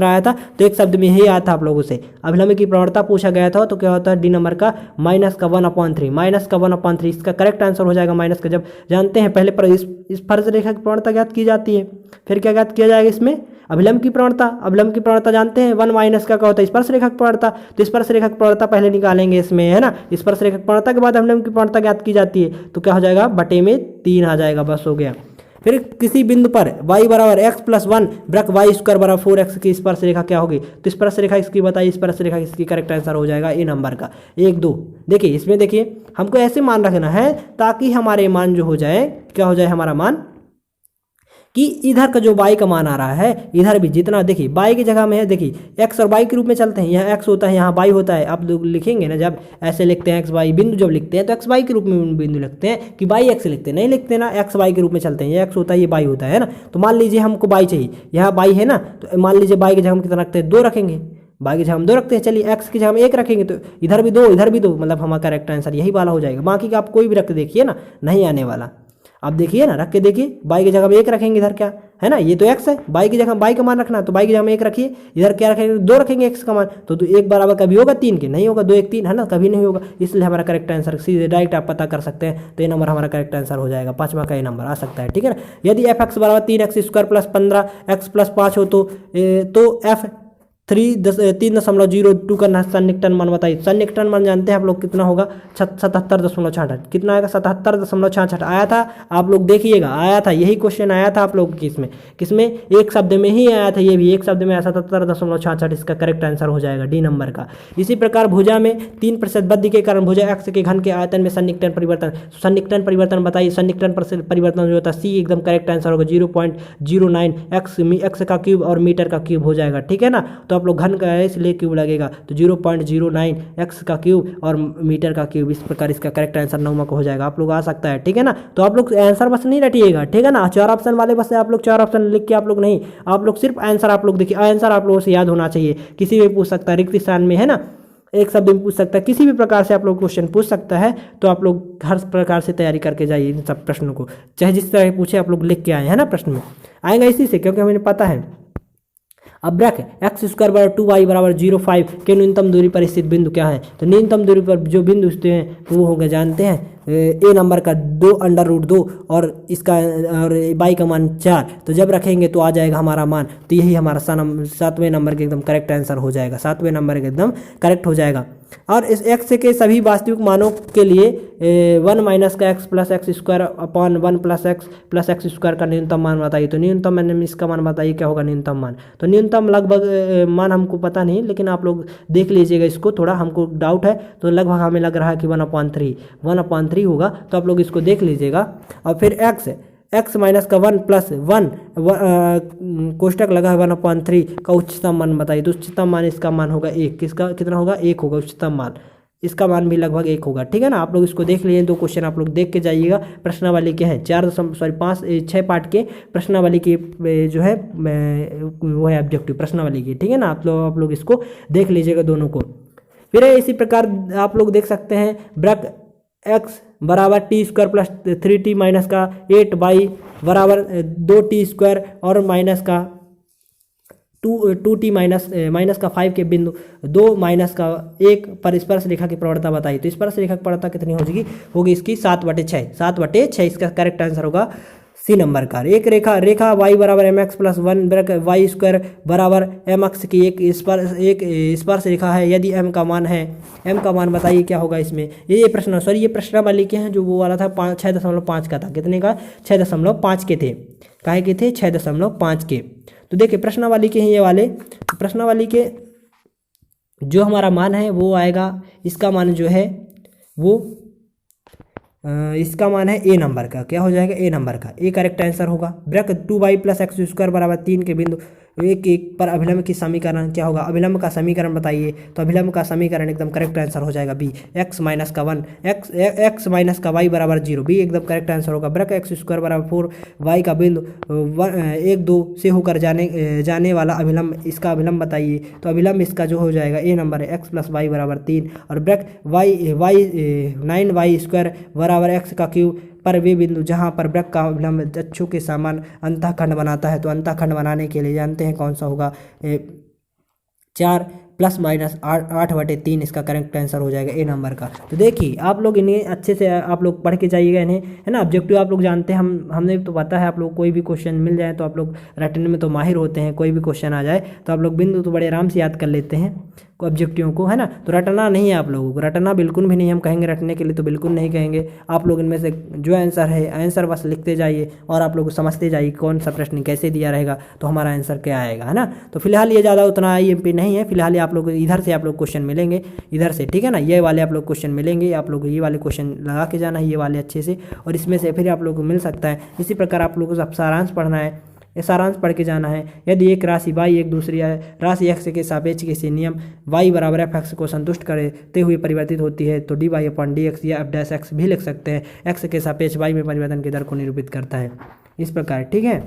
आया था, तो एक शब्द में यही आया था आप लोगों से। अभिलंब की प्रवणता पूछा गया था, तो क्या होता है डी नंबर का माइनस का 1/3, इसका करेक्ट आंसर हो जाएगा माइनस का। जब जानते हैं पहले पर इस फर्ज रेखा की प्रवणता ज्ञात की जाती है, फिर क्या ज्ञात किया जाएगा इसमें, अभिलंब की प्रवणता जानते हैं, 1 माइनस का क्या होता है स्पर्श रेखा की प्रवणता। तो स्पर्श रेखा की प्रवणता पहले निकालेंगे इसमें, है ना। स्पर्श रेखा की प्रवणता के बाद अभिलंब की प्रवणता ज्ञात की जाती है, तो क्या हो जाएगा बटे में 3 आ जाएगा, बस हो गया। फिर किसी बिंदु पर y बराबर x प्लस 1 ब्रक वाई स्क्वायर बराबर 4x की स्पर्श रेखा क्या होगी, तो स्पर्श रेखा इसकी बताइए, स्पर्श रेखा इसकी करेक्ट आंसर हो जाएगा ए नंबर का 1 2। देखिए इसमें देखिए हमको ऐसे मान रखना है ताकि हमारे मान जो हो जाए, क्या हो जाए हमारा मान कि इधर का जो y का मान आ रहा है इधर भी जितना, देखिए y की जगह में है, देखिए x और y के रूप में चलते हैं, यहाँ x होता है यहाँ y होता है। आप लोग लिखेंगे ना जब ऐसे लिखते हैं x y बिंदु जब लिखते हैं तो x y के रूप में बिंदु लिखते हैं कि y x लिखते हैं, नहीं लिखते ना, x y के रूप में चलते हैं, ये x होता है ये y होता है ना। तो मान लीजिए हमको y चाहिए, यहाँ y है ना, तो मान लीजिए y की जगह हम कितना रखते हैं 2 रखेंगे, y की जगह हम 2 रखते हैं, चलिए x की जगह हम 1 रखेंगे, तो इधर भी 2 इधर भी 2, मतलब हमारा करेक्ट आंसर यही वाला हो जाएगा। बाकी का आप कोई भी रख के देखिए ना, नहीं आने वाला। आप देखिए ना, रख के देखिए, y की जगह हम 1 रखेंगे, इधर क्या है ना, ये तो x है, y की जगह y का मान रखना, तो y की जगह हम 1 रखिए, इधर क्या रखेंगे 2 रखेंगे x का मान, तो 1 बराबर कभी होगा 3 के, नहीं होगा, 2 1 3 है ना, कभी नहीं होगा, इसलिए हमारा करेक्ट आंसर सीधे डायरेक्ट आप पता कर सकते हैं। तो ये नंबर हमारा करेक्ट आंसर हो जाएगा, 5वां का ये नंबर आ सकता है, ठीक है ना। यदि एफ एक्स बराबर 3x square plus 15x plus 5 हो तो एफ 3.02 का सन्निकटन मान बताइए। सन्निकटन मान जानते हैं आप लोग कितना होगा, 77.68, कितना आएगा 77.66 आया था, आप लोग देखिएगा आया था, यही क्वेश्चन आया था आप लोग किसमें एक शब्द में ही आया था, ये भी एक शब्द में 77.66 इसका करेक्ट आंसर हो जाएगा डी नंबर का। इसी प्रकार भुजा में 3% वृद्धि के कारण भुजा एक्स के घन के आयतन में सन्निकटन परिवर्तन बताइए। सन्निकटन परिवर्तन जो होता है सी एकदम करेक्ट आंसर होगा, 0.09 एक्स का क्यूब और मीटर का क्यूब हो जाएगा, ठीक है ना। तो आप लोग घन का है इसलिए क्यूब लगेगा, तो 0.09 एक्स का क्यूब और मीटर का क्यूब, इस प्रकार इसका करेक्ट आंसर 9वां का हो जाएगा। आप लोग आ सकता है, ठीक है ना। तो आप लोग आंसर बस नहीं रटिएगा, ठीक है ना, 4 ऑप्शन वाले बस आप लोग 4 ऑप्शन लिख के आप लोग नहीं, आप लोग सिर्फ आंसर आप लोग देखिए, आंसर आप लोगों से याद होना चाहिए। किसी भी पूछ सकता है रिक्त स्थान में, है ना, एक शब्द में पूछ सकता है, किसी भी प्रकार से आप लोग क्वेश्चन पूछ सकता है, तो आप लोग हर प्रकार से तैयारी करके जाइए इन सब प्रश्नों को, चाहे जिस तरह पूछे आप लोग लिख के आए, है ना। प्रश्न में आएगा इसी से, क्योंकि हमें पता है। अब ब्रैक एक्स स्क्वायर बराबर 2y बराबर 0.5 के न्यूनतम दूरी पर स्थित बिंदु क्या है, तो न्यूनतम दूरी पर जो बिंदु स्थित हैं वो हो गए जानते हैं ए नंबर का 2√2 और इसका और y का मान 4, तो जब रखेंगे तो आ जाएगा हमारा मान, तो यही हमारा 7वें नंबर के एकदम करेक्ट आंसर हो जाएगा, 7वें नंबर के एकदम करेक्ट हो जाएगा। और इस x के सभी वास्तविक मानों के लिए 1 माइनस का x plus x square upon 1 plus x square का न्यूनतम मान बताइए। तो न्यूनतम मैंने इसका मान बताइए क्या होगा न्यूनतम मान, तो न्यूनतम लगभग मान हमको पता नहीं, लेकिन आप लोग देख लीजिएगा इसको, थोड़ा हमको डाउट है, तो लगभग हमें लग रहा है कि 1/3 होगा, तो आप लोग इसको देख लीजिएगा। और फिर x माइनस का 1 प्लस 1 कोष्टक लगा है 1/3 का उच्चतम मान बताइए। तो उच्चतम मान इसका मान होगा 1, किसका कितना होगा 1 होगा उच्चतम मान, इसका मान भी लगभग 1 होगा, ठीक है ना। आप लोग इसको देख लीजिए, 2 क्वेश्चन आप लोग देख के जाइएगा। प्रश्नावली के हैं 6 पार्ट के प्रश्नावली की जो है वो है ऑब्जेक्टिव प्रश्नावली की, ठीक है ना। आप लोग इसको देख लीजिएगा दोनों को। फिर इसी प्रकार आप लोग देख सकते हैं ब्रैक एक्स बराबर T square plus 3t minus का 8y बराबर 2t स्क्वायर और माइनस का 2t माइनस का 5 के बिंदु 2 माइनस का 1 पर स्पर्श रेखा की प्रवणता बताइए। तो स्पर्श रेखा की प्रवणता कितनी होगी इसकी 7/6 इसका करेक्ट आंसर होगा सी नंबर का। एक रेखा y बराबर mx प्लस 1 वाई स्क्वायर बराबर mx की एक स्पर्श रेखा है। यदि m का मान बताइए क्या होगा इसमें। ये प्रश्नावली के हैं, जो वो वाला था 6.5 का था, कितने का 6.5 के थे, काहे के थे 6.5 के। तो देखिए प्रश्नावली के हैं ये वाले, प्रश्नावली के जो हमारा मान है वो आएगा, इसका मान जो है वो इसका मान है ए नंबर का, क्या हो जाएगा ए नंबर का, ए करेक्ट आंसर होगा। ब्रैक 2y प्लस एक्स स्क्वायर बराबर 3 के बिंदु 1 पर अभिलंब की समीकरण क्या होगा, अभिलंब का समीकरण बताइए। तो अभिलंब का समीकरण एकदम करेक्ट आंसर हो जाएगा बी, x माइनस का 1 x माइनस का y बराबर 0, बी एकदम करेक्ट आंसर होगा। ब्रैक एक्स स्क्वायर बराबर 4y का बिंदु 1 2 से होकर जाने वाला अभिलंब, इसका अभिलंब बताइए। तो अभिलंब इसका जो हो जाएगा ए नंबर है x प्लस वाई बराबर 3 और ब्रैक y 9y स्क्वायर बराबर एक्स का क्यूब पर वे बिंदु जहां पर ब्रैक का अभिलंब अक्षों के समान अंतःखंड बनाता है। तो अंतःखंड बनाने के लिए जानते हैं कौन सा होगा, 4 प्लस माइनस 8/3 इसका करेक्ट आंसर हो जाएगा ए नंबर का। तो देखिए आप लोग इन्हें अच्छे से आप लोग पढ़ के जाइएगा इन्हें, है ना। ऑब्जेक्टिव आप लोग जानते हैं, हमने तो पता है आप लोग कोई भी क्वेश्चन मिल जाए तो आप लोग रटने में तो माहिर होते हैं, कोई भी क्वेश्चन आ जाए तो आप लोग बिंदु तो बड़े आराम से याद कर लेते हैं ऑब्जेक्टिव को, है ना। तो रटना नहीं है आप लोगों को, रटना बिल्कुल भी नहीं हम कहेंगे, रटने के लिए तो बिल्कुल नहीं कहेंगे। आप लोग इनमें से जो आंसर है आंसर बस लिखते जाइए और आप लोग समझते जाइए कौन सा प्रश्न कैसे दिया रहेगा तो हमारा आंसर क्या आएगा, है ना। तो फिलहाल ये ज़्यादा उतना IMP नहीं है, फिलहाल आप लोग इधर से आप लोग क्वेश्चन मिलेंगे, इधर से, ठीक है ना। ये वाले आप लोग क्वेश्चन मिलेंगे, आप लोग ये वाले क्वेश्चन लगा के जाना है, ये वाले अच्छे से, और इसमें से फिर आप लोग को मिल सकता है। इसी प्रकार आप लोगों को सारांश पढ़ना है, ये सारांश पढ़ के जाना है। यदि एक राशि y एक दूसरी राशि x के सापेक्ष किसी नियम y बराबर f(x) को संतुष्ट करते हुए परिवर्तित होती है तो dy/dx या f'(x) भी लिख सकते हैं। x के सापेक्ष y में परिवर्तन की दर को निरूपित करता है, इस प्रकार, ठीक है।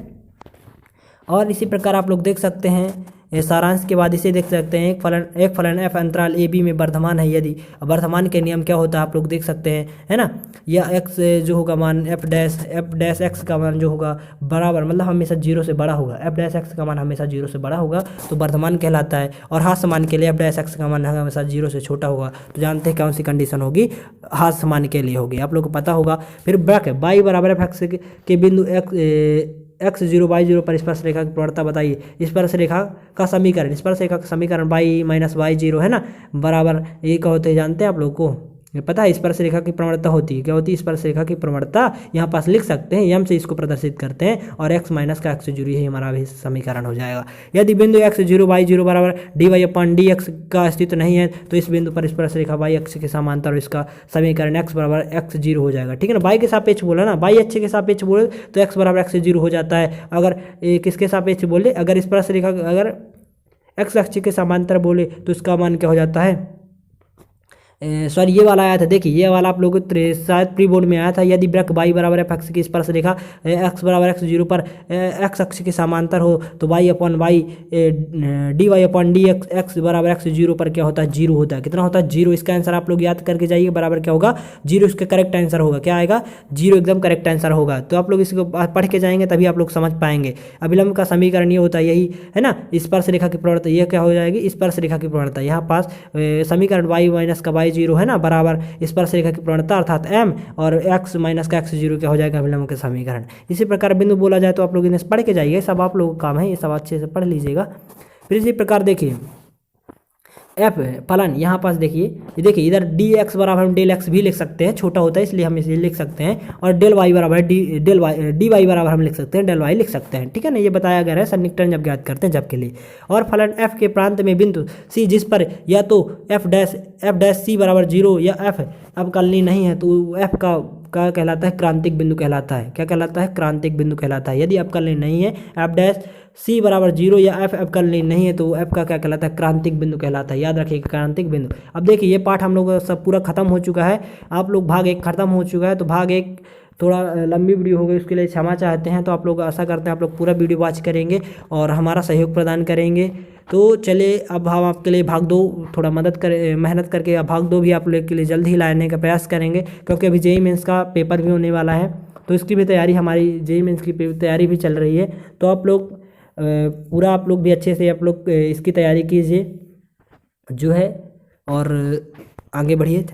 और इसी प्रकार आप लोग देख सकते हैं सारांश के बाद इसे देख सकते हैं, एक फलन f अंतराल AB में वर्धमान है यदि, वर्धमान के नियम क्या होता है आप लोग देख सकते हैं, है ना। यह x जो होगा मान f'(x) का मान जो होगा बराबर, मतलब हमेशा 0 से बड़ा होगा, f'(x) का मान हमेशा 0 से बड़ा होगा तो वर्धमान कहलाता है। और हाथ समान के लिए f'(x) का मान हमेशा 0 से छोटा होगा, तो जानते हैं कौन सी कंडीशन होगी, हाथ समान के लिए होगी, आप लोग को पता होगा। फिर ब्रैक y बराबर f(x) के बिंदु x0 y0 पर स्पर्श रेखा की प्रवणता बताइए। स्पर्श रेखा का समीकरण, स्पर्श रेखा का समीकरण y-y0 है ना, बराबर ये क्या होते हैं जानते हैं आप लोग को, ये पता है। स्पर्श रेखा की प्रवणता होती है, क्या होती है स्पर्श रेखा की प्रवणता, यहाँ पास लिख सकते हैं, यम से इसको प्रदर्शित करते हैं और x माइनस का x0 ही हमारा भी समीकरण हो जाएगा। यदि बिंदु x0 y0 बराबर dy/dx का अस्तित्व नहीं है तो इस बिंदु पर स्पर्श रेखा y अक्ष के समांतर और इसका समीकरण x बराबर x0 हो जाएगा, ठीक है ना। y के सापेक्ष बोला ना, y अक्ष के सापेक्ष बोले तो x बराबर x0 हो जाता है। अगर किसके सापेक्ष बोले, अगर स्पर्श रेखा अगर x अक्ष के समांतर बोले तो इसका मान क्या हो जाता है, सॉरी ये वाला आया था, देखिए ये वाला आप लोगों को शायद प्री बोर्ड में आया था। यदि ब्रैक y बराबर f(x) की स्पर्श रेखा x बराबर x0 पर x अक्ष के समांतर हो तो y/y dy/dx x बराबर x0 पर क्या होता है, 0 होता है। कितना होता है, 0। इसका आंसर आप लोग याद करके जाइए, बराबर क्या होगा, 0। इसका करेक्ट आंसर होगा, क्या आएगा, 0 एकदम करेक्ट आंसर होगा। तो आप लोग इसको पढ़ के जाएंगे तभी आप लोग समझ पाएंगे। अभिलंब का समीकरण ये होता है, यही है ना। स्पर्श रेखा की प्रवणता ये क्या हो जाएगी, स्पर्श रेखा की प्रवणता, यहाँ पास समीकरण y माइनस का y0 है ना, बराबर स्पर्श रेखा की प्रवणता अर्थात m और x माइनस का x0 क्या हो जाएगा, अभिलंब का समीकरण। इसी प्रकार बिंदु बोला जाए तो आप लोग इन्हें पढ़ के जाइए, सब आप लोगों का काम है, ये सब अच्छे से पढ़ लीजिएगा। फिर इसी प्रकार देखिए f फलन, यहाँ पास देखिए इधर dx बराबर हम डेल x भी लिख सकते हैं, छोटा होता है इसलिए हम इसे लिख सकते हैं, और डेल y बराबर dy बराबर हम लिख सकते हैं, डेल y लिख सकते हैं, ठीक है ना। ये बताया गया है सन्निकटन जब ज्ञात करते हैं जब के लिए। और फलन f के प्रांत में बिंदु c जिस पर या तो f' बराबर 0 या f अवकलनीय नहीं है तो f का कहलाता है क्रांतिक बिंदु कहलाता है। क्या कहलाता है, क्रांतिक बिंदु कहलाता है। यदि अवकलनीय नहीं है, f' बराबर 0 या f अवकलनीय नहीं है तो f का क्या कहलाता है, क्रांतिक बिंदु कहलाता है। याद रखिएगा क्रांतिक बिंदु। अब देखिए ये पाठ हम लोग का सब पूरा खत्म हो चुका है, आप लोग भाग 1 खत्म हो चुका है, तो भाग 1 थोड़ा लंबी वीडियो हो गई, उसके लिए क्षमा चाहते हैं। तो आप लोग आशा करते हैं आप लोग पूरा वीडियो वॉच करेंगे और हमारा सहयोग प्रदान करेंगे। तो चलिए अब हम आपके लिए भाग 2 थोड़ा मेहनत करके भाग 2 भी आप लोग के लिए जल्द ही लाने का प्रयास करेंगे, क्योंकि अभी JEE मेंस का पेपर भी होने वाला है, तो इसकी भी तैयारी, हमारी JEE मेंस की तैयारी भी चल रही है। तो आप लोग पूरा आप लोग भी अच्छे से आप लोग इसकी तैयारी कीजिए जो है, और आगे बढ़िए।